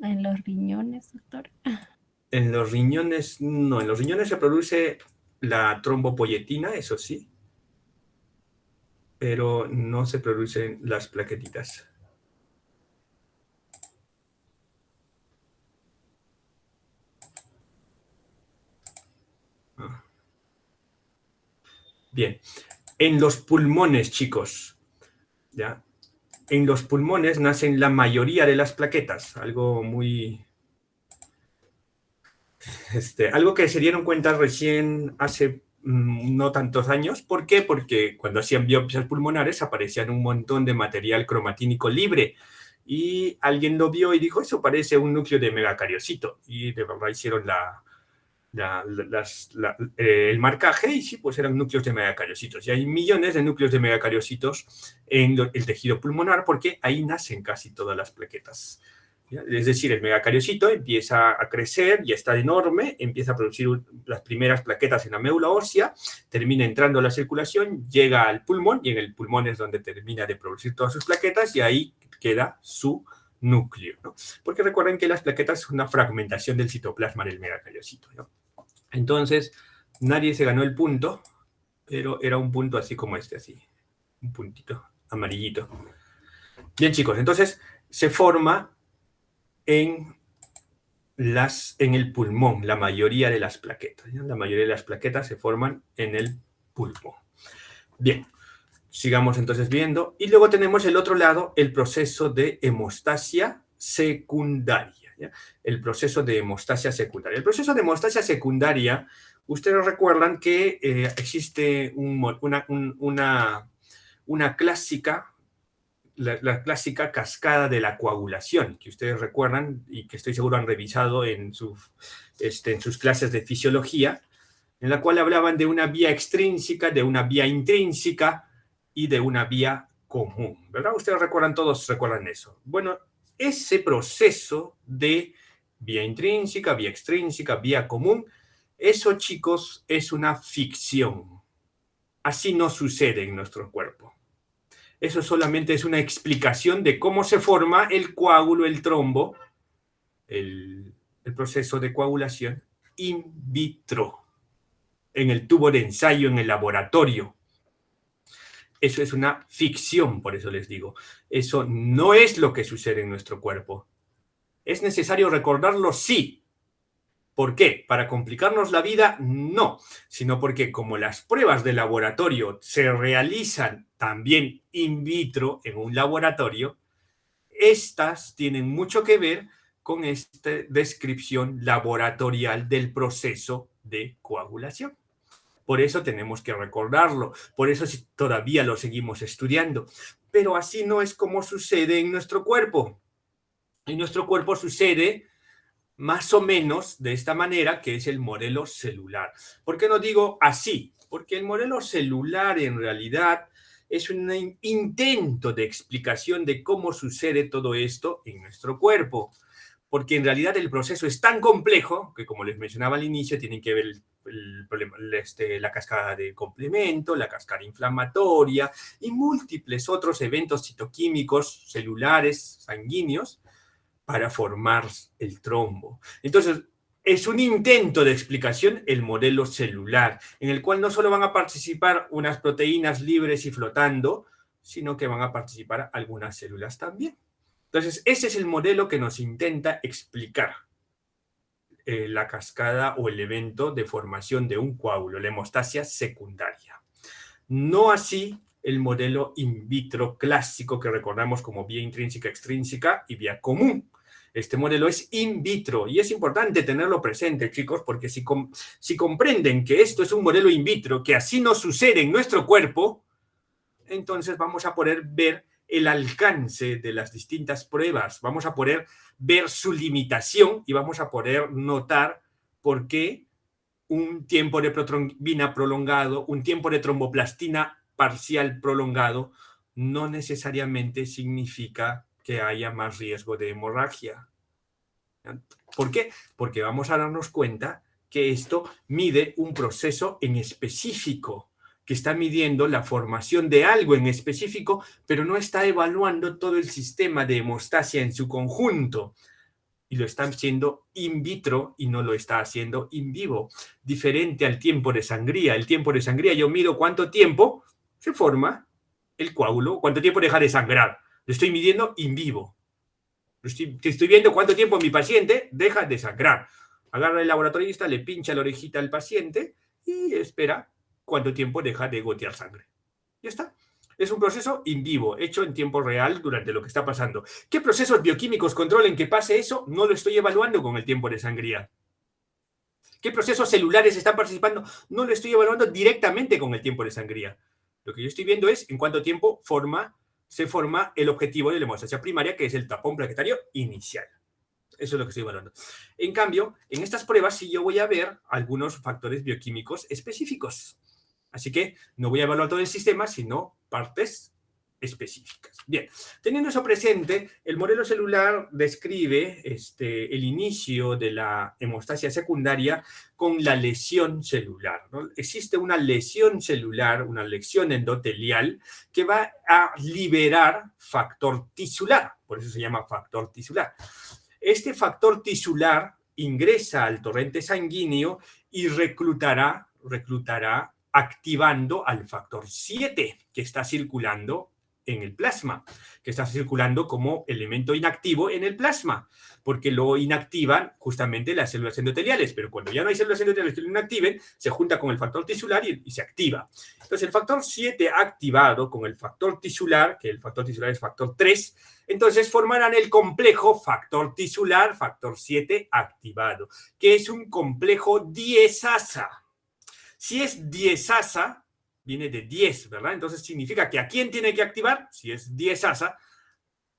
En los riñones, doctor. En los riñones, no. En los riñones se produce la trombopoyetina, eso sí, pero no se producen las plaquetitas. Bien. En los pulmones, chicos, ¿ya? En los pulmones nacen la mayoría de las plaquetas, algo muy... algo que se dieron cuenta recién hace no tantos años. ¿Por qué? Porque cuando hacían biopsias pulmonares aparecían un montón de material cromatínico libre y alguien lo vio y dijo, eso parece un núcleo de megacariocito. Y de verdad hicieron el marcaje y sí, pues eran núcleos de megacariocitos. Y hay millones de núcleos de megacariocitos en el tejido pulmonar porque ahí nacen casi todas las plaquetas. ¿Ya? Es decir, el megacariocito empieza a crecer, ya está enorme, empieza a producir las primeras plaquetas en la médula ósea, termina entrando a la circulación, llega al pulmón y en el pulmón es donde termina de producir todas sus plaquetas y ahí queda su núcleo, ¿no? Porque recuerden que las plaquetas son una fragmentación del citoplasma del megacariocito, ¿no? Entonces, nadie se ganó el punto, pero era un punto así como este, así, un puntito amarillito. Bien, chicos, entonces se forma en el pulmón, la mayoría de las plaquetas, ¿ya? La mayoría de las plaquetas se forman en el pulmón. Bien, sigamos entonces viendo. Y luego tenemos el otro lado, el proceso de hemostasia secundaria, ¿ya? El proceso de hemostasia secundaria. El proceso de hemostasia secundaria, ustedes recuerdan que existe una clásica, la clásica cascada de la coagulación, que ustedes recuerdan y que estoy seguro han revisado en sus clases de fisiología, en la cual hablaban de una vía extrínseca, de una vía intrínseca y de una vía común, ¿verdad? Ustedes todos recuerdan eso. Bueno, ese proceso de vía intrínseca, vía extrínseca, vía común, eso, chicos, es una ficción. Así no sucede en nuestro cuerpo. Eso solamente es una explicación de cómo se forma el coágulo, el trombo, el proceso de coagulación in vitro, en el tubo de ensayo, en el laboratorio. Eso es una ficción, por eso les digo. Eso no es lo que sucede en nuestro cuerpo. ¿Es necesario recordarlo? Sí. ¿Por qué? ¿Para complicarnos la vida? No, sino porque como las pruebas de laboratorio se realizan también in vitro en un laboratorio, estas tienen mucho que ver con esta descripción laboratorial del proceso de coagulación. Por eso tenemos que recordarlo, por eso todavía lo seguimos estudiando. Pero así no es como sucede en nuestro cuerpo. En nuestro cuerpo sucede más o menos de esta manera, que es el modelo celular. ¿Por qué no digo así? Porque el modelo celular en realidad es un intento de explicación de cómo sucede todo esto en nuestro cuerpo. Porque en realidad el proceso es tan complejo que, como les mencionaba al inicio, tienen que ver la cascada de complemento, la cascada inflamatoria y múltiples otros eventos citoquímicos celulares sanguíneos para formar el trombo. Entonces, es un intento de explicación el modelo celular, en el cual no solo van a participar unas proteínas libres y flotando, sino que van a participar algunas células también. Entonces, ese es el modelo que nos intenta explicar la cascada o el evento de formación de un coágulo, la hemostasia secundaria. No así el modelo in vitro clásico que recordamos como vía intrínseca, extrínseca y vía común. Este modelo es in vitro y es importante tenerlo presente, chicos, porque si comprenden que esto es un modelo in vitro, que así no sucede en nuestro cuerpo, entonces vamos a poder ver el alcance de las distintas pruebas, vamos a poder ver su limitación y vamos a poder notar por qué un tiempo de protrombina prolongado, un tiempo de tromboplastina parcial prolongado, no necesariamente significa que haya más riesgo de hemorragia. ¿Por qué? Porque vamos a darnos cuenta que esto mide un proceso en específico, que está midiendo la formación de algo en específico, pero no está evaluando todo el sistema de hemostasia en su conjunto. Y lo está haciendo in vitro y no lo está haciendo in vivo. Diferente al tiempo de sangría. El tiempo de sangría yo mido cuánto tiempo se forma el coágulo, cuánto tiempo deja de sangrar. Lo estoy midiendo in vivo. Estoy viendo cuánto tiempo mi paciente deja de sangrar. Agarra el laboratorista, le pincha la orejita al paciente y espera cuánto tiempo deja de gotear sangre. Ya está. Es un proceso in vivo, hecho en tiempo real durante lo que está pasando. ¿Qué procesos bioquímicos controlen que pase eso? No lo estoy evaluando con el tiempo de sangría. ¿Qué procesos celulares están participando? No lo estoy evaluando directamente con el tiempo de sangría. Lo que yo estoy viendo es en cuánto tiempo forma se forma el objetivo de la hemostasia primaria, que es el tapón plaquetario inicial. Eso es lo que estoy evaluando. En cambio, en estas pruebas sí yo voy a ver algunos factores bioquímicos específicos. Así que no voy a evaluar todo el sistema, sino partes específicas. Bien, teniendo eso presente, el modelo celular describe el inicio de la hemostasia secundaria con la lesión celular, ¿no? Existe una lesión celular, una lesión endotelial que va a liberar factor tisular, por eso se llama factor tisular. Este factor tisular ingresa al torrente sanguíneo y reclutará activando al factor 7 que está circulando en el plasma, que está circulando como elemento inactivo en el plasma, porque lo inactivan justamente las células endoteliales, pero cuando ya no hay células endoteliales que lo inactiven, se junta con el factor tisular y se activa. Entonces el factor 7 activado con el factor tisular, que el factor tisular es factor 3, entonces formarán el complejo factor tisular, factor 7 activado, que es un complejo diezasa. Si es diezasa, viene de 10, ¿verdad? Entonces significa que ¿a quién tiene que activar? Si es diezasa,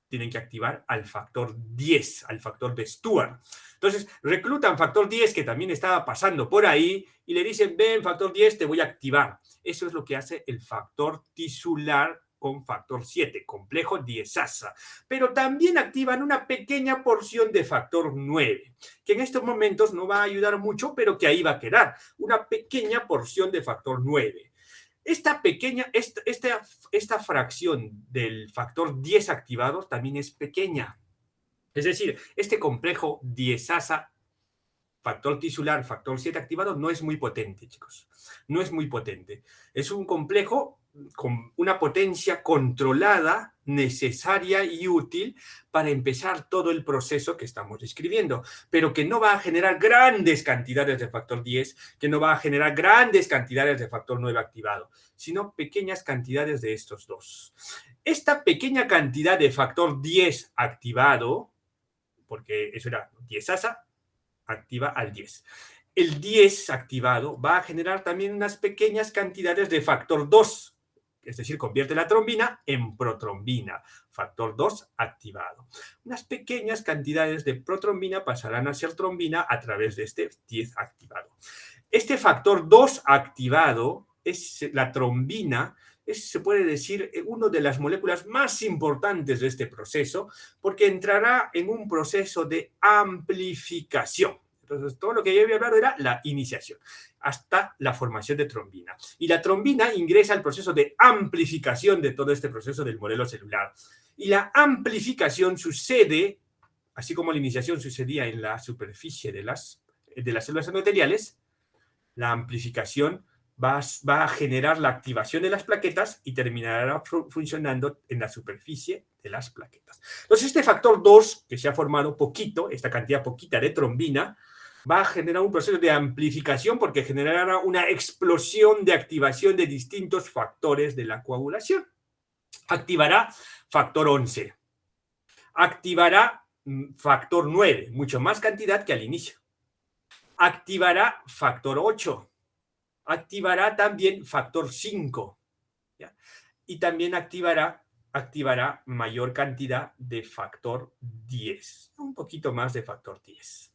tienen que activar al factor 10, al factor de Stuart. Entonces reclutan factor 10 que también estaba pasando por ahí y le dicen, ven factor 10, te voy a activar. Eso es lo que hace el factor tisular con factor 7, complejo diezasa. Pero también activan una pequeña porción de factor 9, que en estos momentos no va a ayudar mucho, pero que ahí va a quedar. Una pequeña porción de factor 9. Esta fracción del factor 10 activado también es pequeña. Es decir, este complejo diezasa, factor tisular, factor 7 activado, no es muy potente, chicos. No es muy potente. Es un complejo con una potencia controlada, necesaria y útil para empezar todo el proceso que estamos describiendo, pero que no va a generar grandes cantidades de factor 10, que no va a generar grandes cantidades de factor 9 activado, sino pequeñas cantidades de estos dos. Esta pequeña cantidad de factor 10 activado, porque eso era diezasa, activa al 10. El 10 activado va a generar también unas pequeñas cantidades de factor 2, es decir, convierte la trombina en protrombina, factor 2 activado. Unas pequeñas cantidades de protrombina pasarán a ser trombina a través de este 10 activado. Este factor 2 activado, es la trombina, se puede decir una de las moléculas más importantes de este proceso, porque entrará en un proceso de amplificación. Entonces, todo lo que yo había hablado era la iniciación, hasta la formación de trombina. Y la trombina ingresa al proceso de amplificación de todo este proceso del modelo celular. Y la amplificación sucede, así como la iniciación sucedía en la superficie de las células endoteliales, la amplificación va a generar la activación de las plaquetas y terminará funcionando en la superficie de las plaquetas. Entonces, este factor 2, que se ha formado poquito, esta cantidad poquita de trombina, va a generar un proceso de amplificación porque generará una explosión de activación de distintos factores de la coagulación. Activará factor 11. Activará factor 9, mucho más cantidad que al inicio. Activará factor 8. Activará también factor 5. ¿Ya? Y también activará mayor cantidad de factor 10. Un poquito más de factor 10.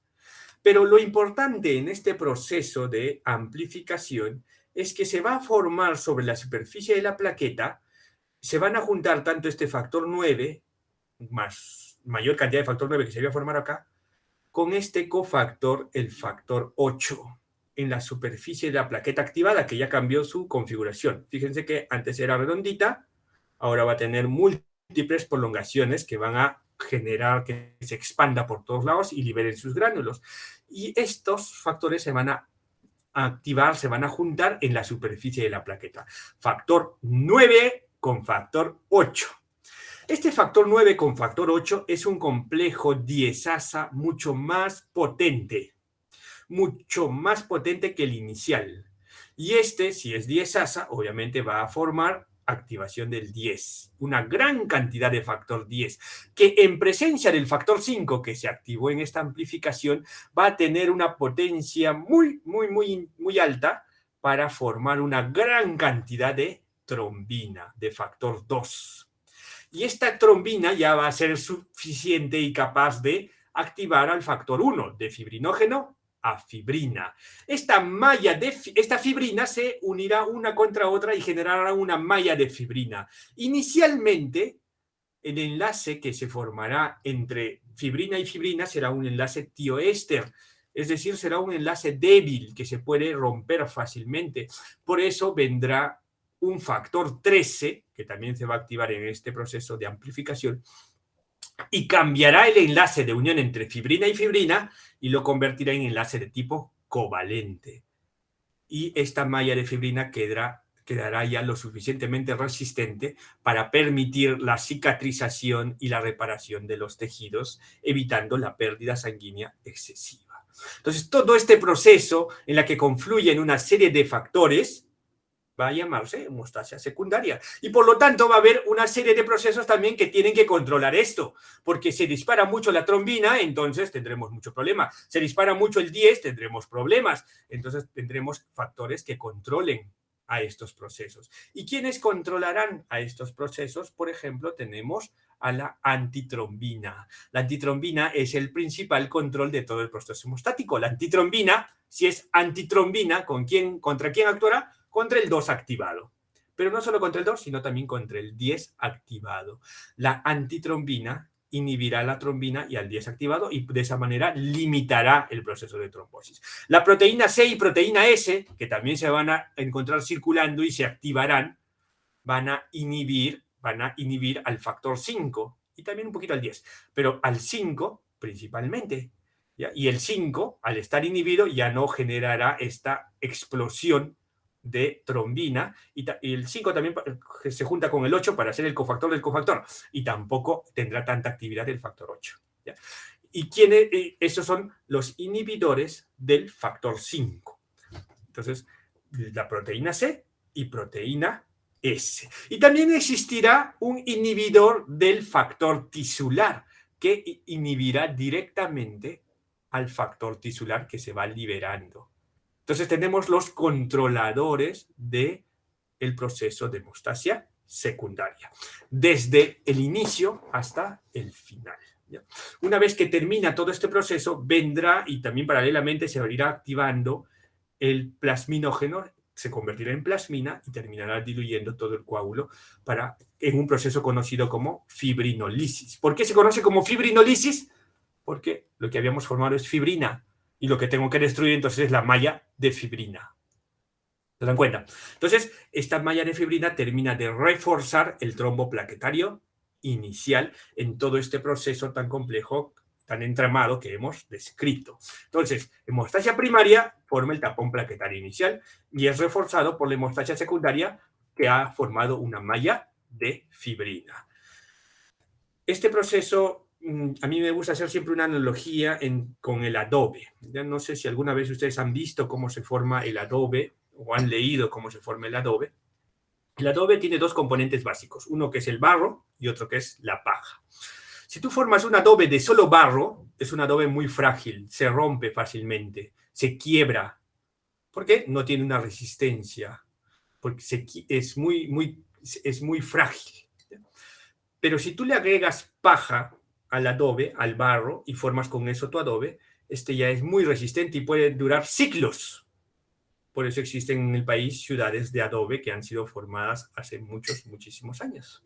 Pero lo importante en este proceso de amplificación es que se va a formar sobre la superficie de la plaqueta, se van a juntar tanto este factor 9, más mayor cantidad de factor 9 que se va a formar acá, con este cofactor, el factor 8, en la superficie de la plaqueta activada, que ya cambió su configuración. Fíjense que antes era redondita, ahora va a tener múltiples prolongaciones que van a generar que se expanda por todos lados y liberen sus gránulos. Y estos factores se van a activar, se van a juntar en la superficie de la plaqueta. Factor 9 con factor 8. Este factor 9 con factor 8 es un complejo diezasa mucho más potente que el inicial. Y si es diezasa, obviamente va a formar activación del 10, una gran cantidad de factor 10, que en presencia del factor 5 que se activó en esta amplificación, va a tener una potencia muy alta para formar una gran cantidad de trombina, de factor 2. Y esta trombina ya va a ser suficiente y capaz de activar al factor 1, de fibrinógeno a fibrina. Esta fibrina se unirá una contra otra y generará una malla de fibrina. Inicialmente, el enlace que se formará entre fibrina y fibrina será un enlace tioéster, es decir, será un enlace débil que se puede romper fácilmente. Por eso vendrá un factor 13, que también se va a activar en este proceso de amplificación, y cambiará el enlace de unión entre fibrina y fibrina y lo convertirá en enlace de tipo covalente. Y esta malla de fibrina quedará ya lo suficientemente resistente para permitir la cicatrización y la reparación de los tejidos, evitando la pérdida sanguínea excesiva. Entonces, todo este proceso en la que confluyen una serie de factores va a llamarse hemostasia secundaria. Y por lo tanto va a haber una serie de procesos también que tienen que controlar esto, porque se dispara mucho la trombina, entonces tendremos mucho problema. Se dispara mucho el 10, tendremos problemas. Entonces tendremos factores que controlen a estos procesos. ¿Y quiénes controlarán a estos procesos? Por ejemplo, tenemos a la antitrombina. La antitrombina es el principal control de todo el proceso hemostático. La antitrombina, si es antitrombina, ¿contra quién actuará? Contra el 2 activado. Pero no solo contra el 2, sino también contra el 10 activado. La antitrombina inhibirá la trombina y al 10 activado y de esa manera limitará el proceso de trombosis. La proteína C y proteína S, que también se van a encontrar circulando y se activarán, van a inhibir al factor 5 y también un poquito al 10, pero al 5 principalmente. ¿Ya? Y el 5, al estar inhibido, ya no generará esta explosión de trombina, y el 5 también se junta con el 8 para ser el cofactor del cofactor, y tampoco tendrá tanta actividad el factor 8. ¿Ya? ¿Y esos son los inhibidores del factor 5? Entonces, la proteína C y proteína S. Y también existirá un inhibidor del factor tisular, que inhibirá directamente al factor tisular que se va liberando. Entonces tenemos los controladores del proceso de hemostasia secundaria, desde el inicio hasta el final. ¿Ya? Una vez que termina todo este proceso, vendrá y también paralelamente se irá activando el plasminógeno, se convertirá en plasmina y terminará diluyendo todo el coágulo en un proceso conocido como fibrinolisis. ¿Por qué se conoce como fibrinolisis? Porque lo que habíamos formado es fibrina, y lo que tengo que destruir entonces es la malla de fibrina. ¿Se dan cuenta? Entonces, esta malla de fibrina termina de reforzar el trombo plaquetario inicial en todo este proceso tan complejo, tan entramado que hemos descrito. Entonces, hemostasia primaria forma el tapón plaquetario inicial y es reforzado por la hemostasia secundaria que ha formado una malla de fibrina. Este proceso, a mí me gusta hacer siempre una analogía con el adobe. Ya no sé si alguna vez ustedes han visto cómo se forma el adobe o han leído cómo se forma el adobe. El adobe tiene dos componentes básicos, uno que es el barro y otro que es la paja. Si tú formas un adobe de solo barro, es un adobe muy frágil, se rompe fácilmente, se quiebra, porque no tiene una resistencia, porque es muy frágil. Pero si tú le agregas paja al adobe, al barro, y formas con eso tu adobe, este ya es muy resistente y puede durar siglos. Por eso existen en el país ciudades de adobe que han sido formadas hace muchísimos años.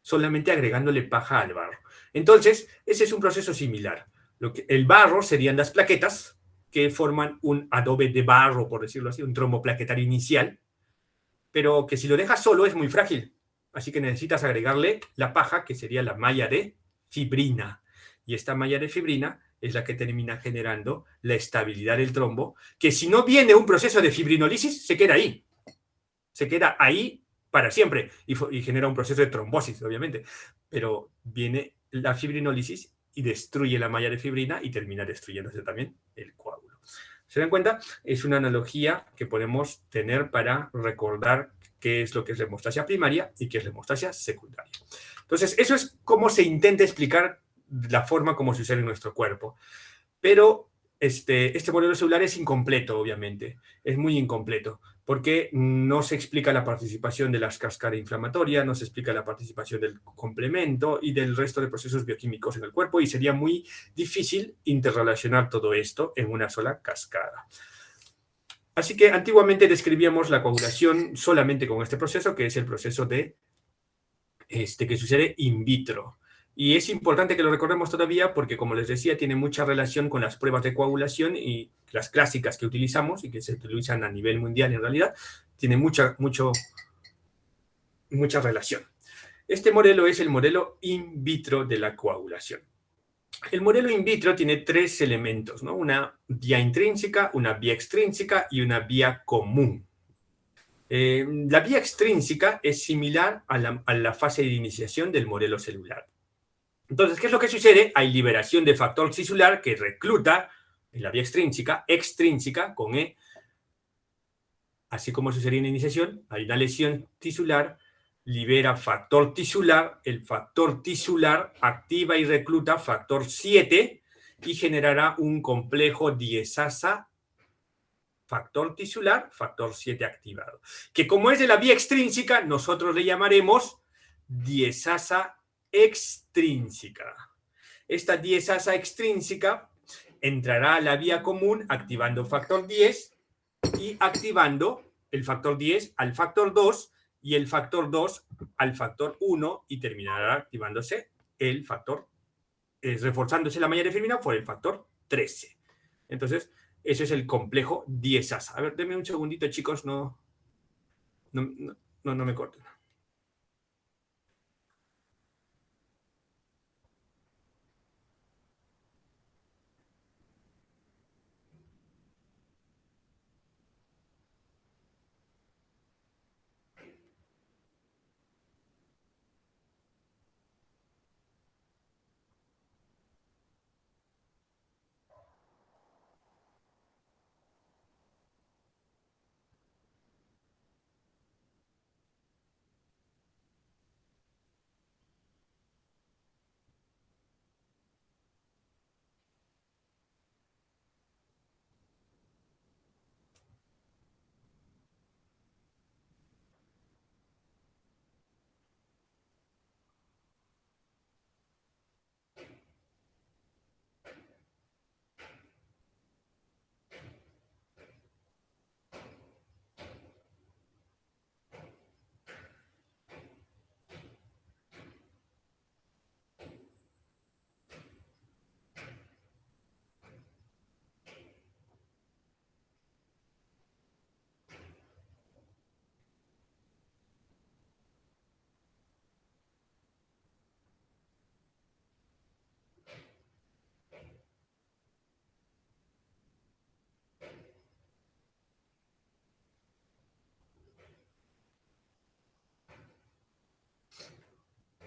Solamente agregándole paja al barro. Entonces, ese es un proceso similar. El barro serían las plaquetas que forman un adobe de barro, por decirlo así, un trombo plaquetario inicial, pero que si lo dejas solo es muy frágil. Así que necesitas agregarle la paja, que sería la malla de fibrina. Y esta malla de fibrina es la que termina generando la estabilidad del trombo, que si no viene un proceso de fibrinolisis, se queda ahí. Se queda ahí para siempre y genera un proceso de trombosis, obviamente. Pero viene la fibrinolisis y destruye la malla de fibrina y termina destruyéndose también el coágulo. ¿Se dan cuenta? Es una analogía que podemos tener para recordar qué es lo que es la hemostasia primaria y qué es la hemostasia secundaria. Entonces, eso es cómo se intenta explicar la forma como sucede en nuestro cuerpo. Pero este modelo celular es incompleto, obviamente. Es muy incompleto, porque no se explica la participación de las cascadas inflamatorias, no se explica la participación del complemento y del resto de procesos bioquímicos en el cuerpo, y sería muy difícil interrelacionar todo esto en una sola cascada. Así que antiguamente describíamos la coagulación solamente con este proceso, que es el proceso de que sucede in vitro. Y es importante que lo recordemos todavía porque, como les decía, tiene mucha relación con las pruebas de coagulación y las clásicas que utilizamos y que se utilizan a nivel mundial en realidad, tiene mucha relación. Este modelo es el modelo in vitro de la coagulación. El modelo in vitro tiene tres elementos, ¿no? Una vía intrínseca, una vía extrínseca y una vía común. La vía extrínseca es similar a la fase de iniciación del modelo celular. Entonces, ¿qué es lo que sucede? Hay liberación de factor tisular que recluta en la vía extrínseca con E, así como sucede en iniciación, hay una lesión tisular, libera factor tisular, el factor tisular activa y recluta factor 7 y generará un complejo diezasa, factor tisular, factor 7 activado, que como es de la vía extrínseca, nosotros le llamaremos diezasa extrínseca. Esta diezasa extrínseca entrará a la vía común activando factor 10 y activando el factor 10 al factor 2 y el factor 2 al factor 1 y terminará activándose el factor, reforzándose la malla de fibrilina por el factor 13. Entonces, eso es el complejo diezasa. A ver, denme un segundito, chicos, no me corten.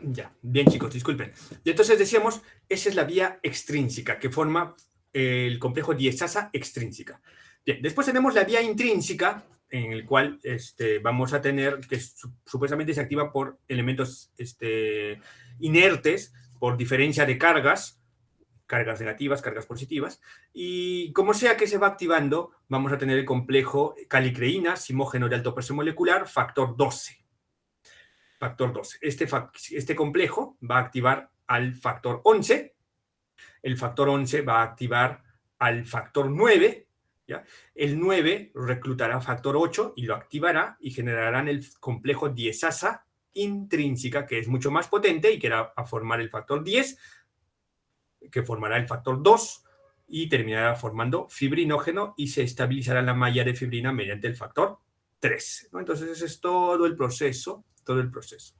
Ya, bien chicos, disculpen. Y entonces decíamos, esa es la vía extrínseca que forma el complejo diezasa extrínseca. Bien, después tenemos la vía intrínseca, en el cual vamos a tener, que supuestamente se activa por elementos inertes, por diferencia de cargas negativas, cargas positivas, y como sea que se va activando, vamos a tener el complejo calicreína, simógeno de alto peso molecular, factor 12. Factor 12. Este complejo va a activar al factor 11, el factor 11 va a activar al factor 9, ¿ya? El 9 reclutará factor 8 y lo activará y generarán el complejo diezasa intrínseca, que es mucho más potente y que va a formar el factor 10, que formará el factor 2 y terminará formando fibrinógeno y se estabilizará la malla de fibrina mediante el factor 3, ¿no? Entonces ese es todo el proceso.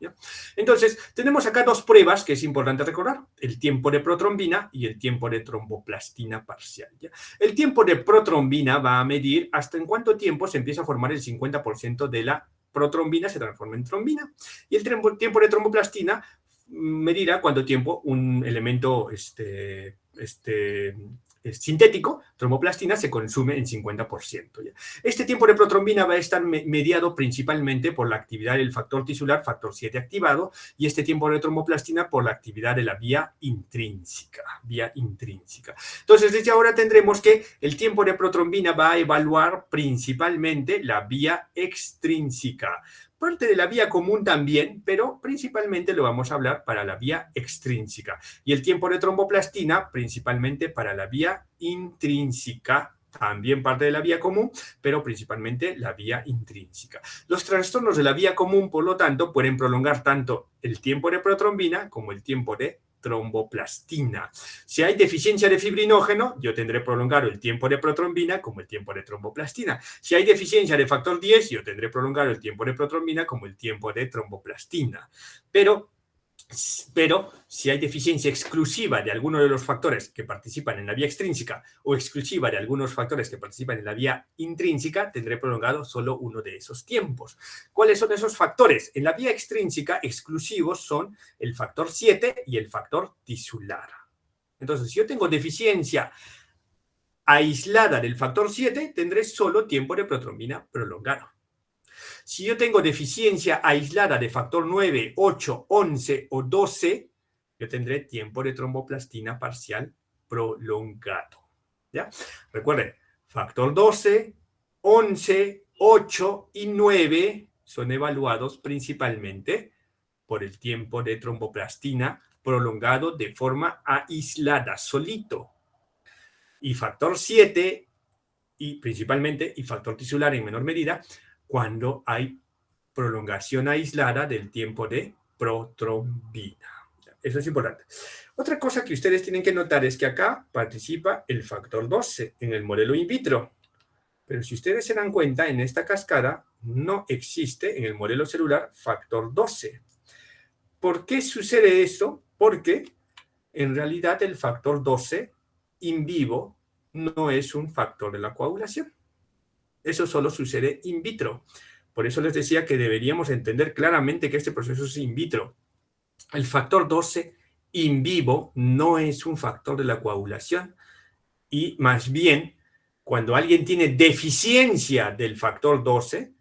¿Ya? Entonces, tenemos acá dos pruebas que es importante recordar, el tiempo de protrombina y el tiempo de tromboplastina parcial, ¿ya? El tiempo de protrombina va a medir hasta en cuánto tiempo se empieza a formar el 50% de la protrombina, se transforma en trombina, y el tiempo de tromboplastina medirá cuánto tiempo un elemento sintético, tromboplastina, se consume en 50%. ¿ya? Este tiempo de protrombina va a estar mediado principalmente por la actividad del factor tisular, factor 7 activado, y este tiempo de tromboplastina por la actividad de la vía intrínseca. Entonces, desde ahora tendremos que el tiempo de protrombina va a evaluar principalmente la vía extrínseca. Parte de la vía común también, pero principalmente lo vamos a hablar para la vía extrínseca. Y el tiempo de tromboplastina principalmente para la vía intrínseca, también parte de la vía común, pero principalmente la vía intrínseca. Los trastornos de la vía común, por lo tanto, pueden prolongar tanto el tiempo de protrombina como el tiempo de tromboplastina. Si hay deficiencia de fibrinógeno, yo tendré prolongado el tiempo de protrombina como el tiempo de tromboplastina. Si hay deficiencia de factor 10, yo tendré prolongado el tiempo de protrombina como el tiempo de tromboplastina. Pero si hay deficiencia exclusiva de alguno de los factores que participan en la vía extrínseca o exclusiva de algunos factores que participan en la vía intrínseca, tendré prolongado solo uno de esos tiempos. ¿Cuáles son esos factores? En la vía extrínseca, exclusivos son el factor 7 y el factor tisular. Entonces, si yo tengo deficiencia aislada del factor 7, tendré solo tiempo de protrombina prolongado. Si yo tengo deficiencia aislada de factor 9, 8, 11 o 12, yo tendré tiempo de tromboplastina parcial prolongado. ¿Ya? Recuerden, factor 12, 11, 8 y 9 son evaluados principalmente por el tiempo de tromboplastina prolongado de forma aislada, solito. Y factor 7, y principalmente, y factor tisular en menor medida, cuando hay prolongación aislada del tiempo de protrombina. Eso es importante. Otra cosa que ustedes tienen que notar es que acá participa el factor 12 en el modelo in vitro. Pero si ustedes se dan cuenta, en esta cascada no existe en el modelo celular factor 12. ¿Por qué sucede eso? Porque en realidad el factor 12 in vivo no es un factor de la coagulación. Eso solo sucede in vitro. Por eso les decía que deberíamos entender claramente que este proceso es in vitro. El factor 12 in vivo no es un factor de la coagulación y más bien, cuando alguien tiene deficiencia del factor 12,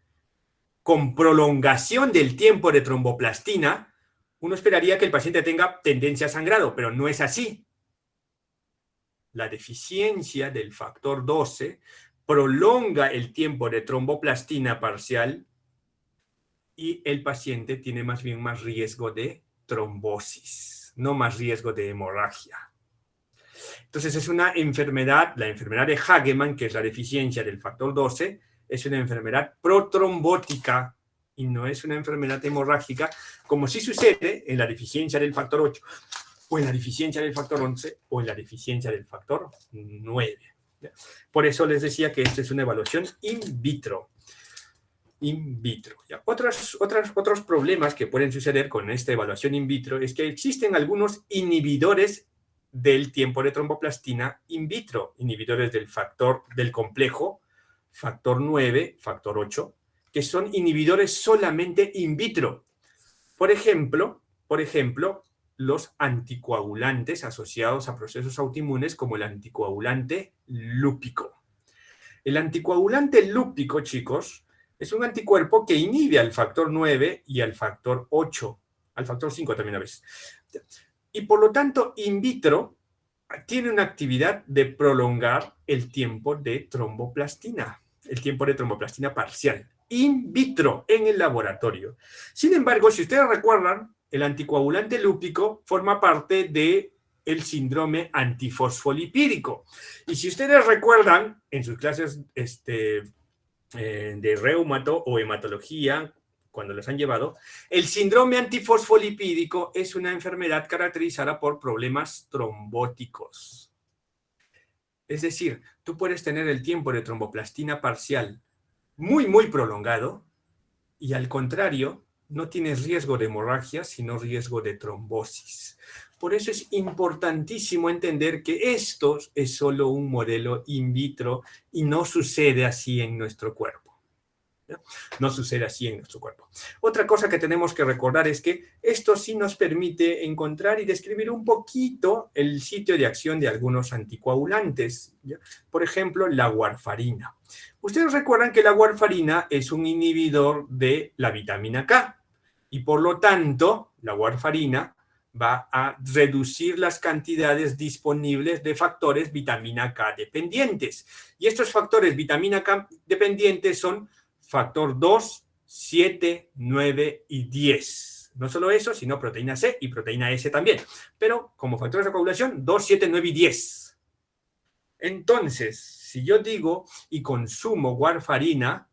con prolongación del tiempo de tromboplastina, uno esperaría que el paciente tenga tendencia a sangrado, pero no es así. La deficiencia del factor 12 prolonga el tiempo de tromboplastina parcial y el paciente tiene más bien más riesgo de trombosis, no más riesgo de hemorragia. Entonces es una enfermedad, la enfermedad de Hagemann, que es la deficiencia del factor 12, es una enfermedad protrombótica y no es una enfermedad hemorrágica, como sí sucede en la deficiencia del factor 8, o en la deficiencia del factor 11, o en la deficiencia del factor 9. Por eso les decía que esta es una evaluación in vitro. In vitro. ¿Ya? Otros problemas que pueden suceder con esta evaluación in vitro es que existen algunos inhibidores del tiempo de tromboplastina in vitro, inhibidores del complejo, factor 9, factor 8, que son inhibidores solamente in vitro. Por ejemplo, los anticoagulantes asociados a procesos autoinmunes como el anticoagulante lúpico. El anticoagulante lúpico, chicos, es un anticuerpo que inhibe al factor 9 y al factor 8, al factor 5 también a veces. Y por lo tanto, in vitro tiene una actividad de prolongar el tiempo de tromboplastina, el tiempo de tromboplastina parcial, in vitro, en el laboratorio. Sin embargo, si ustedes recuerdan, el anticoagulante lúpico forma parte del síndrome antifosfolipídico. Y si ustedes recuerdan, en sus clases de reumato o hematología, cuando les han llevado, el síndrome antifosfolipídico es una enfermedad caracterizada por problemas trombóticos. Es decir, tú puedes tener el tiempo de tromboplastina parcial muy, muy prolongado y al contrario, no tienes riesgo de hemorragia, sino riesgo de trombosis. Por eso es importantísimo entender que esto es solo un modelo in vitro y no sucede así en nuestro cuerpo. ¿ya? No sucede así en nuestro cuerpo. Otra cosa que tenemos que recordar es que esto sí nos permite encontrar y describir un poquito el sitio de acción de algunos anticoagulantes, ¿ya? Por ejemplo, la warfarina. Ustedes recuerdan que la warfarina es un inhibidor de la vitamina K y por lo tanto la warfarina va a reducir las cantidades disponibles de factores vitamina K dependientes. Y estos factores vitamina K dependientes son factor 2, 7, 9 y 10. No solo eso, sino proteína C y proteína S también. Pero como factores de coagulación, 2, 7, 9 y 10. Entonces, si yo digo y consumo warfarina,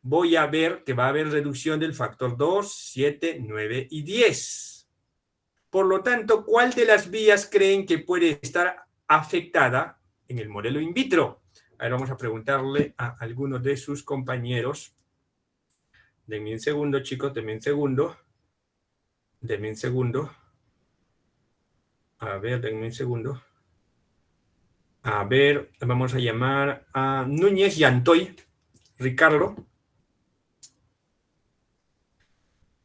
voy a ver que va a haber reducción del factor 2, 7, 9 y 10. Por lo tanto, ¿cuál de las vías creen que puede estar afectada en el modelo in vitro? A ver, vamos a preguntarle a algunos de sus compañeros. Denme un segundo, chicos, denme un segundo. Denme un segundo. A ver, denme un segundo. A ver, vamos a llamar a Núñez y Antoy. Ricardo.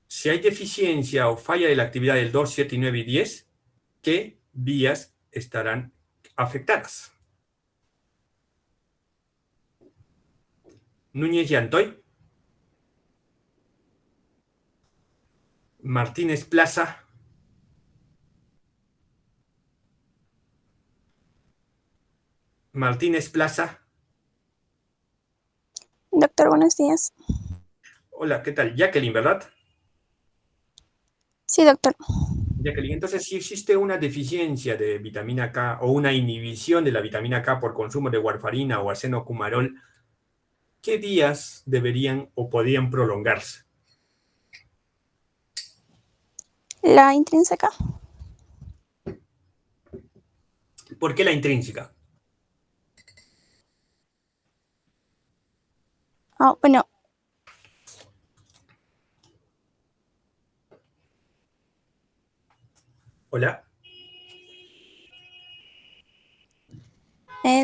Si hay deficiencia o falla de la actividad del 2, 7, 9 y 10, ¿qué vías estarán afectadas? Núñez y Antoy. Martínez Plaza. Martínez Plaza. Doctor, buenos días. Hola, ¿qué tal? Jacqueline, ¿verdad? Sí, doctor. Jacqueline, entonces si existe una deficiencia de vitamina K o una inhibición de la vitamina K por consumo de warfarina o acenocumarol, ¿qué días deberían o podrían prolongarse? La intrínseca. ¿Por qué la intrínseca? Bueno. Hola.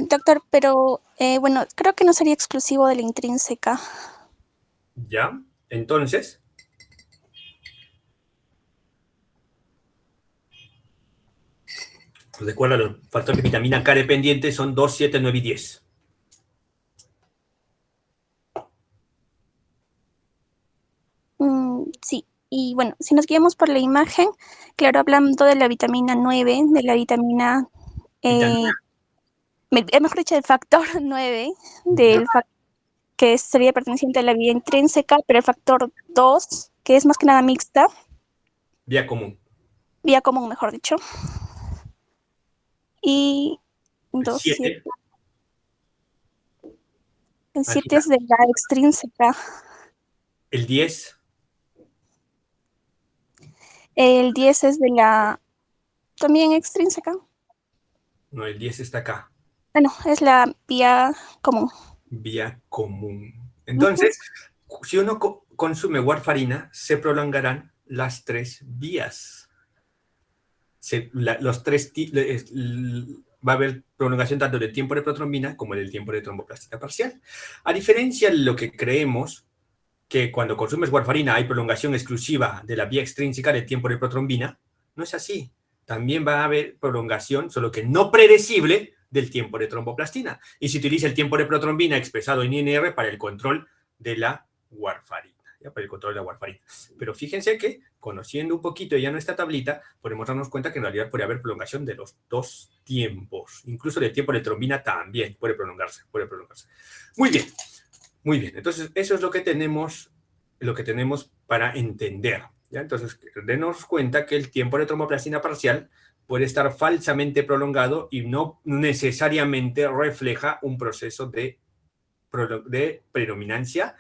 Doctor, pero bueno, creo que no sería exclusivo de la intrínseca. ¿Ya? Entonces, recuerda, los factores de vitamina K dependientes son 2, 7, 9 y 10. Sí, y bueno, si nos guiamos por la imagen, claro, hablando de la vitamina 9, de la vitamina, mejor dicho, del factor 9, que sería perteneciente a la vía intrínseca, pero el factor 2, que es más que nada mixta. Vía común. Vía común, mejor dicho. Y 2, 7. El 7 es de la extrínseca. El 10. El 10 es de la también extrínseca. No, el 10 está acá. Bueno, es la vía común. Vía común. Entonces, si uno consume warfarina, se prolongarán las 3 vías. Va a haber prolongación tanto del tiempo de protrombina como del tiempo de tromboplastina parcial. A diferencia de lo que creemos, que cuando consumes warfarina hay prolongación exclusiva de la vía extrínseca del tiempo de protrombina, no es así. También va a haber prolongación, solo que no predecible, del tiempo de tromboplastina. Y se utiliza el tiempo de protrombina expresado en INR para el control de la warfarina. ¿Ya? Para el control de la warfarina. Pero fíjense que, conociendo un poquito ya nuestra tablita, podemos darnos cuenta que en realidad puede haber prolongación de los dos tiempos. Incluso del tiempo de trombina también puede prolongarse. Muy bien. Muy bien. Entonces, eso es lo que tenemos para entender. ¿Ya? Entonces, denos cuenta que el tiempo de tromboplastina parcial puede estar falsamente prolongado y no necesariamente refleja un proceso de predominancia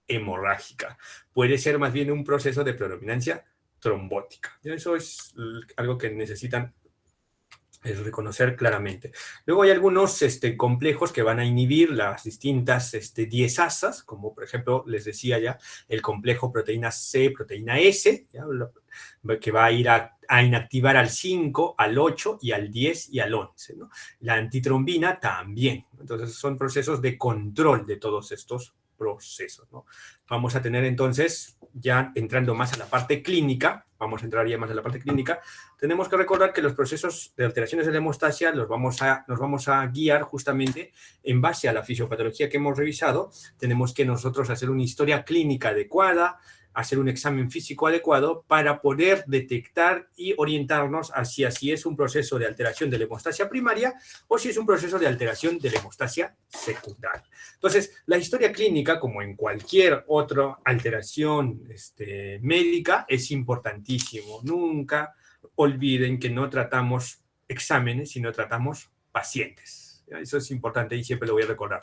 hemorrágica. Puede ser más bien un proceso de predominancia trombótica. Eso es algo que necesitan reconocer claramente. Luego hay algunos complejos que van a inhibir las distintas diesasas, como por ejemplo, les decía ya, el complejo proteína C, proteína S, ¿ya? Que va a ir a inactivar al 5, al 8 y al 10 y al 11. ¿No? La antitrombina también. Entonces son procesos de control de todos estos procesos, ¿no? Vamos a tener entonces, ya entrando más a la parte clínica, vamos a entrar ya más a la parte clínica, tenemos que recordar que los procesos de alteraciones de la hemostasia nos vamos a guiar justamente en base a la fisiopatología que hemos revisado. Tenemos que nosotros hacer una historia clínica adecuada, hacer un examen físico adecuado para poder detectar y orientarnos hacia si es un proceso de alteración de la hemostasia primaria o si es un proceso de alteración de la hemostasia secundaria. Entonces, la historia clínica, como en cualquier otra alteración médica, es importantísimo. Nunca olviden que no tratamos exámenes, sino tratamos pacientes. Eso es importante y siempre lo voy a recordar.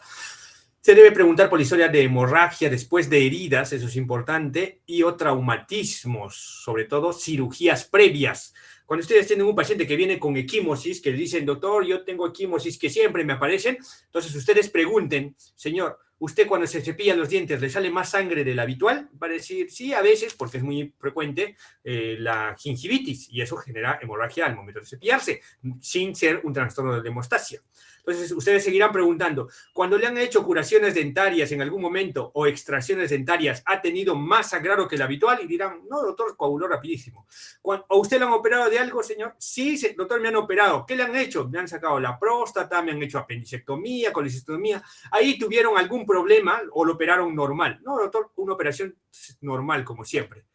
Se debe preguntar por la historia de hemorragia después de heridas, eso es importante, y o traumatismos, sobre todo cirugías previas. Cuando ustedes tienen un paciente que viene con equimosis, que le dicen, doctor, yo tengo equimosis que siempre me aparecen, entonces ustedes pregunten, señor, ¿usted cuando se cepilla los dientes le sale más sangre de la habitual? Va a decir, sí, a veces, porque es muy frecuente la gingivitis, y eso genera hemorragia al momento de cepillarse, sin ser un trastorno de la hemostasia. Entonces, ustedes seguirán preguntando, cuando le han hecho curaciones dentarias en algún momento o extracciones dentarias, ¿ha tenido más sangrado que el habitual? Y dirán, no, doctor, coaguló rapidísimo. ¿O usted le han operado de algo, señor? Sí, doctor, me han operado. ¿Qué le han hecho? Me han sacado la próstata, me han hecho apendicectomía, colecistectomía. Ahí tuvieron algún problema o lo operaron normal. No, doctor, una operación normal, como siempre.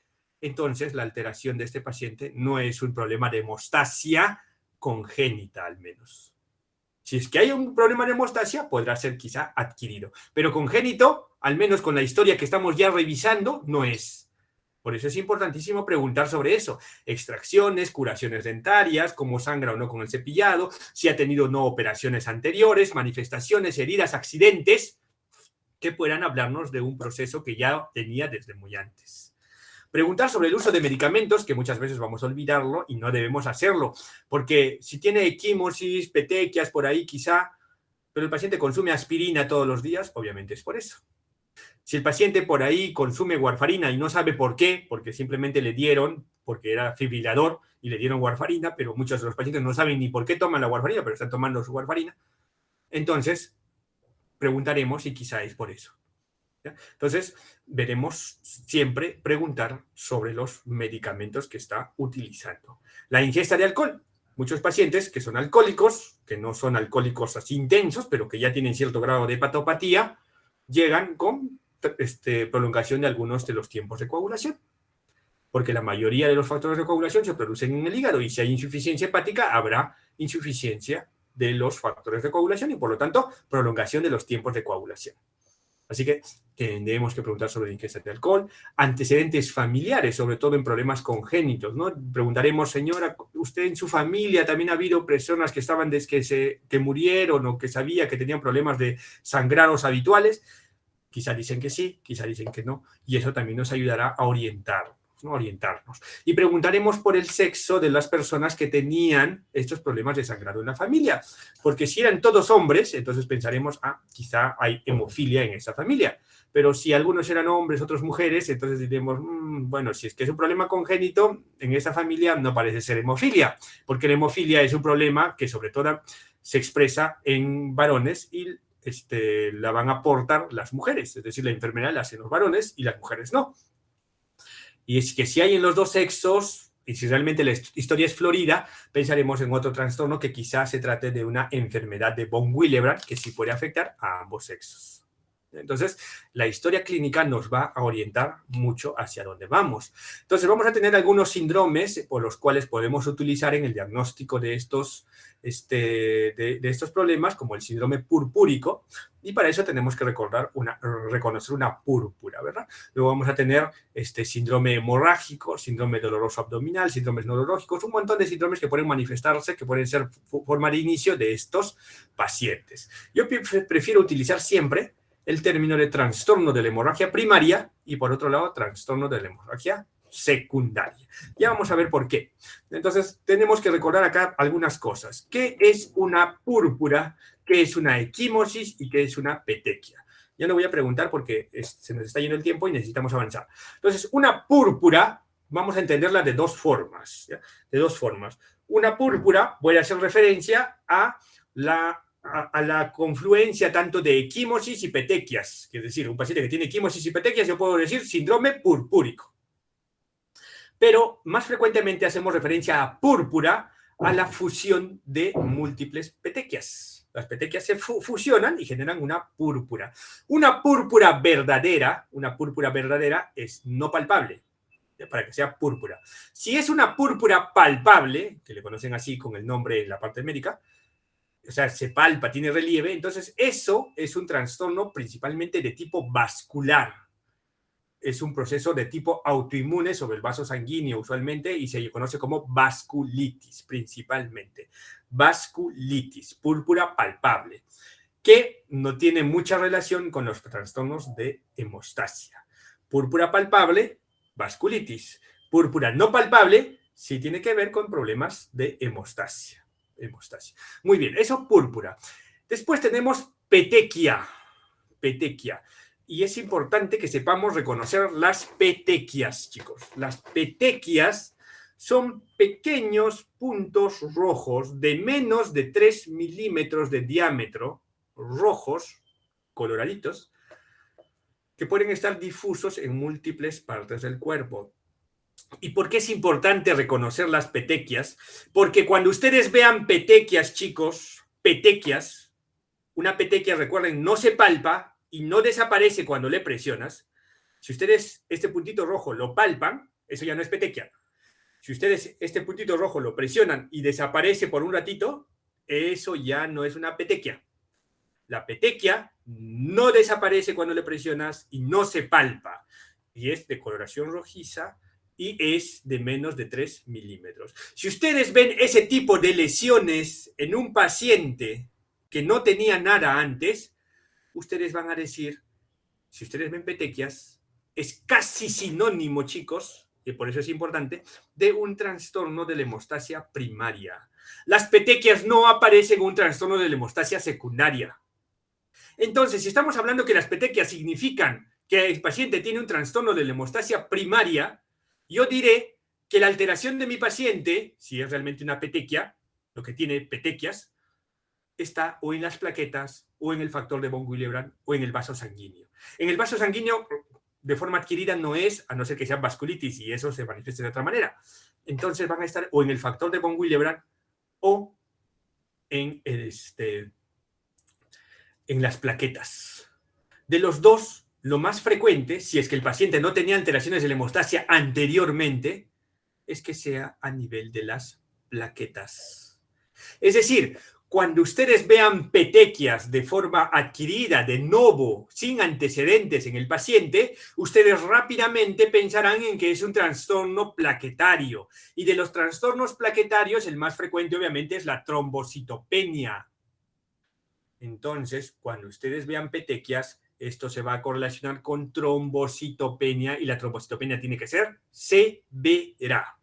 Entonces, la alteración de este paciente no es un problema de hemostasia congénita, al menos. Si es que hay un problema de hemostasia, podrá ser quizá adquirido. Pero congénito, al menos con la historia que estamos ya revisando, no es. Por eso es importantísimo preguntar sobre eso. Extracciones, curaciones dentarias, cómo sangra o no con el cepillado, si ha tenido o no operaciones anteriores, manifestaciones, heridas, accidentes, que puedan hablarnos de un proceso que ya tenía desde muy antes. Preguntar sobre el uso de medicamentos, que muchas veces vamos a olvidarlo y no debemos hacerlo, porque si tiene equimosis, petequias por ahí quizá, pero el paciente consume aspirina todos los días, obviamente es por eso. Si el paciente por ahí consume warfarina y no sabe por qué, porque simplemente le dieron, porque era fibrilador y le dieron warfarina, pero muchos de los pacientes no saben ni por qué toman la warfarina, pero están tomando su warfarina, entonces preguntaremos si quizá es por eso. ¿Ya? Entonces, veremos siempre preguntar sobre los medicamentos que está utilizando. La ingesta de alcohol. Muchos pacientes que son alcohólicos, que no son alcohólicos así intensos, pero que ya tienen cierto grado de hepatopatía, llegan con prolongación de algunos de los tiempos de coagulación. Porque la mayoría de los factores de coagulación se producen en el hígado y si hay insuficiencia hepática, habrá insuficiencia de los factores de coagulación y, por lo tanto, prolongación de los tiempos de coagulación. Así que tendremos que preguntar sobre la ingesta de alcohol, antecedentes familiares, sobre todo en problemas congénitos, ¿no? Preguntaremos, señora, ¿usted en su familia también ha habido personas que estaban que murieron o que sabía que tenían problemas de sangrados habituales? Quizá dicen que sí, quizá dicen que no, y eso también nos ayudará a orientarnos. Y preguntaremos por el sexo de las personas que tenían estos problemas de sangrado en la familia, porque si eran todos hombres, entonces pensaremos, quizá hay hemofilia en esa familia, pero si algunos eran hombres, otros mujeres, entonces diremos, bueno, si es que es un problema congénito, en esa familia no parece ser hemofilia, porque la hemofilia es un problema que sobre todo se expresa en varones y la van a aportar las mujeres, es decir, la enfermedad la hacen los varones y las mujeres no. Y es que si hay en los dos sexos, y si realmente la historia es florida, pensaremos en otro trastorno que quizás se trate de una enfermedad de von Willebrand que sí puede afectar a ambos sexos. Entonces, la historia clínica nos va a orientar mucho hacia dónde vamos. Entonces, vamos a tener algunos síndromes por los cuales podemos utilizar en el diagnóstico de estos problemas, como el síndrome purpúrico, y para eso tenemos que reconocer una púrpura, ¿verdad? Luego vamos a tener síndrome hemorrágico, síndrome doloroso abdominal, síndromes neurológicos, un montón de síndromes que pueden manifestarse, que pueden ser forma de inicio de estos pacientes. Yo prefiero utilizar siempre el término de trastorno de la hemorragia primaria y, por otro lado, trastorno de la hemorragia secundaria. Ya vamos a ver por qué. Entonces, tenemos que recordar acá algunas cosas. ¿Qué es una púrpura? ¿Qué es una equimosis? ¿Y qué es una petequia? Ya no voy a preguntar porque se nos está yendo el tiempo y necesitamos avanzar. Entonces, una púrpura, vamos a entenderla de dos formas. ¿Ya? De dos formas. Una púrpura puede hacer referencia a la a la confluencia tanto de equimosis y petequias. Es decir, un paciente que tiene equimosis y petequias, yo puedo decir síndrome purpúrico. Pero más frecuentemente hacemos referencia a púrpura a la fusión de múltiples petequias. Las petequias se fusionan y generan una púrpura. Una púrpura verdadera es no palpable, para que sea púrpura. Si es una púrpura palpable, que le conocen así con el nombre en la parte médica, o sea, se palpa, tiene relieve, entonces eso es un trastorno principalmente de tipo vascular. Es un proceso de tipo autoinmune sobre el vaso sanguíneo usualmente y se conoce como vasculitis principalmente. Vasculitis, púrpura palpable, que no tiene mucha relación con los trastornos de hemostasia. Púrpura palpable, vasculitis. Púrpura no palpable, sí tiene que ver con problemas de hemostasia. Muy bien, eso púrpura. Después tenemos petequia. Petequia. Y es importante que sepamos reconocer las petequias, chicos. Las petequias son pequeños puntos rojos de menos de 3 milímetros de diámetro, rojos, coloraditos, que pueden estar difusos en múltiples partes del cuerpo. ¿Y por qué es importante reconocer las petequias? Porque cuando ustedes vean petequias, chicos, petequias, una petequia, recuerden, no se palpa y no desaparece cuando le presionas. Si ustedes este puntito rojo lo palpan, eso ya no es petequia. Si ustedes este puntito rojo lo presionan y desaparece por un ratito, eso ya no es una petequia. La petequia no desaparece cuando le presionas y no se palpa. Y es de coloración rojiza y es de menos de 3 milímetros. Si ustedes ven ese tipo de lesiones en un paciente que no tenía nada antes, ustedes van a decir, si ustedes ven petequias, es casi sinónimo, chicos, y por eso es importante, de un trastorno de la hemostasia primaria. Las petequias no aparecen en un trastorno de la hemostasia secundaria. Entonces, si estamos hablando que las petequias significan que el paciente tiene un trastorno de la hemostasia primaria, yo diré que la alteración de mi paciente, si es realmente una petequia, lo que tiene petequias, está o en las plaquetas, o en el factor de von Willebrand, o en el vaso sanguíneo. En el vaso sanguíneo, de forma adquirida, no es, a no ser que sea vasculitis, y eso se manifieste de otra manera. Entonces van a estar o en el factor de von Willebrand, o en las plaquetas. De los dos, lo más frecuente, si es que el paciente no tenía alteraciones de la hemostasia anteriormente, es que sea a nivel de las plaquetas. Es decir, cuando ustedes vean petequias de forma adquirida, de novo, sin antecedentes en el paciente, ustedes rápidamente pensarán en que es un trastorno plaquetario. Y de los trastornos plaquetarios, el más frecuente obviamente es la trombocitopenia. Entonces, cuando ustedes vean petequias, esto se va a correlacionar con trombocitopenia y la trombocitopenia tiene que ser severa.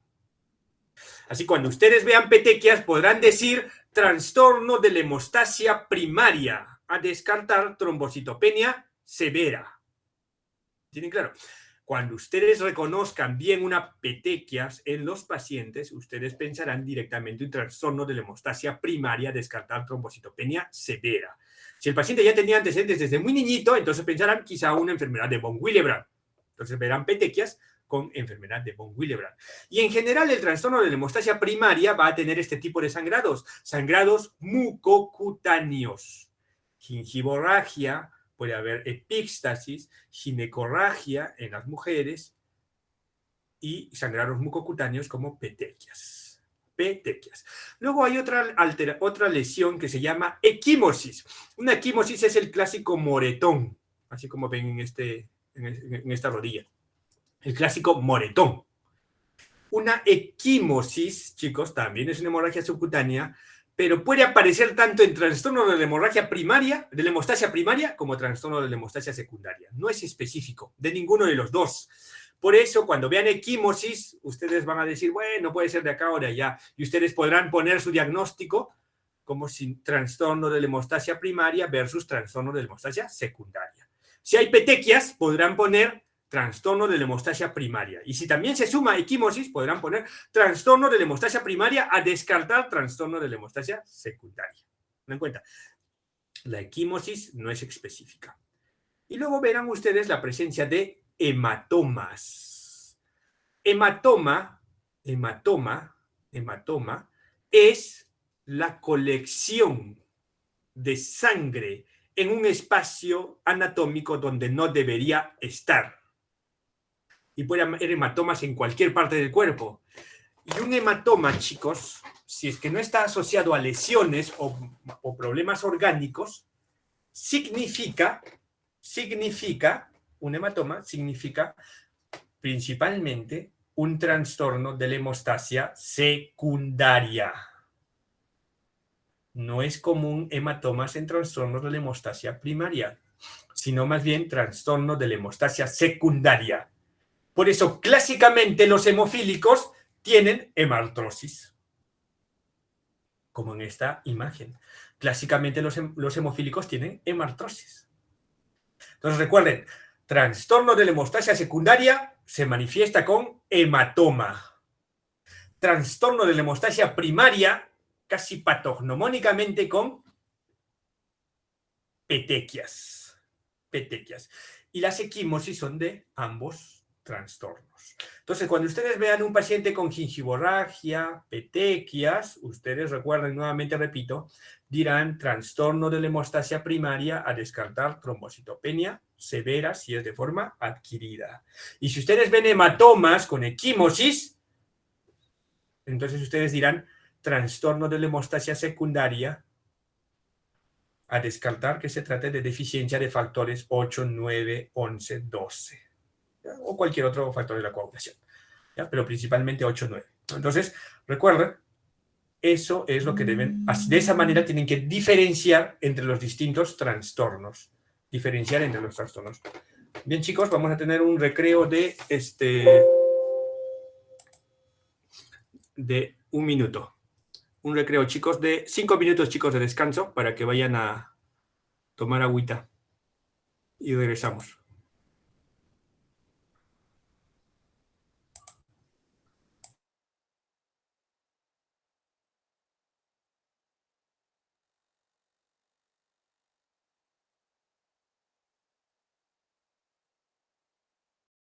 Así, cuando ustedes vean petequias, podrán decir trastorno de la hemostasia primaria, a descartar trombocitopenia severa. ¿Tienen claro? Cuando ustedes reconozcan bien una petequias en los pacientes, ustedes pensarán directamente un trastorno de la hemostasia primaria, a descartar trombocitopenia severa. Si el paciente ya tenía antecedentes desde muy niñito, entonces pensarán quizá una enfermedad de von Willebrand. Entonces verán petequias con enfermedad de von Willebrand. Y en general el trastorno de la hemostasia primaria va a tener este tipo de sangrados, sangrados mucocutáneos, gingivorragia, puede haber epíxtasis, ginecorragia en las mujeres y sangrados mucocutáneos como petequias. Petequias. Luego hay otra lesión que se llama equimosis. Una equimosis es el clásico moretón, así como ven en esta rodilla. El clásico moretón. Una equimosis, chicos, también es una hemorragia subcutánea, pero puede aparecer tanto en trastorno de la hemorragia primaria, de la hemostasia primaria, como trastorno de la hemostasia secundaria. No es específico de ninguno de los dos. Por eso, cuando vean equimosis, ustedes van a decir, bueno, puede ser de acá o de allá, y ustedes podrán poner su diagnóstico como si trastorno de la hemostasia primaria versus trastorno de la hemostasia secundaria. Si hay petequias, podrán poner trastorno de la hemostasia primaria. Y si también se suma equimosis, podrán poner trastorno de la hemostasia primaria a descartar trastorno de la hemostasia secundaria. Ten en cuenta, La equimosis no es específica. Y luego verán ustedes la presencia de hematomas. Hematoma es la colección de sangre en un espacio anatómico donde no debería estar. Y puede haber hematomas en cualquier parte del cuerpo. Y un hematoma, chicos, si es que no está asociado a lesiones o problemas orgánicos, un hematoma significa principalmente un trastorno de la hemostasia secundaria. No es común hematomas en trastornos de la hemostasia primaria, sino más bien trastorno de la hemostasia secundaria. Por eso, clásicamente, los hemofílicos tienen hemartrosis, como en esta imagen. Clásicamente, los hemofílicos tienen hemartrosis. Entonces, recuerden, trastorno de la hemostasia secundaria se manifiesta con hematoma. Trastorno de la hemostasia primaria, casi patognomónicamente, con petequias. Y las equimosis son de ambos trastornos. Entonces, cuando ustedes vean un paciente con gingivorragia, petequias, ustedes recuerden, nuevamente repito, dirán trastorno de la hemostasia primaria, a descartar trombocitopenia severa si es de forma adquirida. Y si ustedes ven hematomas con equimosis, entonces ustedes dirán trastorno de la hemostasia secundaria, a descartar que se trate de deficiencia de factores 8, 9, 11, 12. ¿Ya? O cualquier otro factor de la coagulación. ¿Ya? Pero principalmente 8, 9. Entonces, recuerden, eso es lo que deben, de esa manera tienen que diferenciar entre los distintos trastornos. Bien, chicos, vamos a tener un recreo de un minuto. Un recreo, chicos, de 5 minutos, chicos, de descanso para que vayan a tomar agüita. Y regresamos.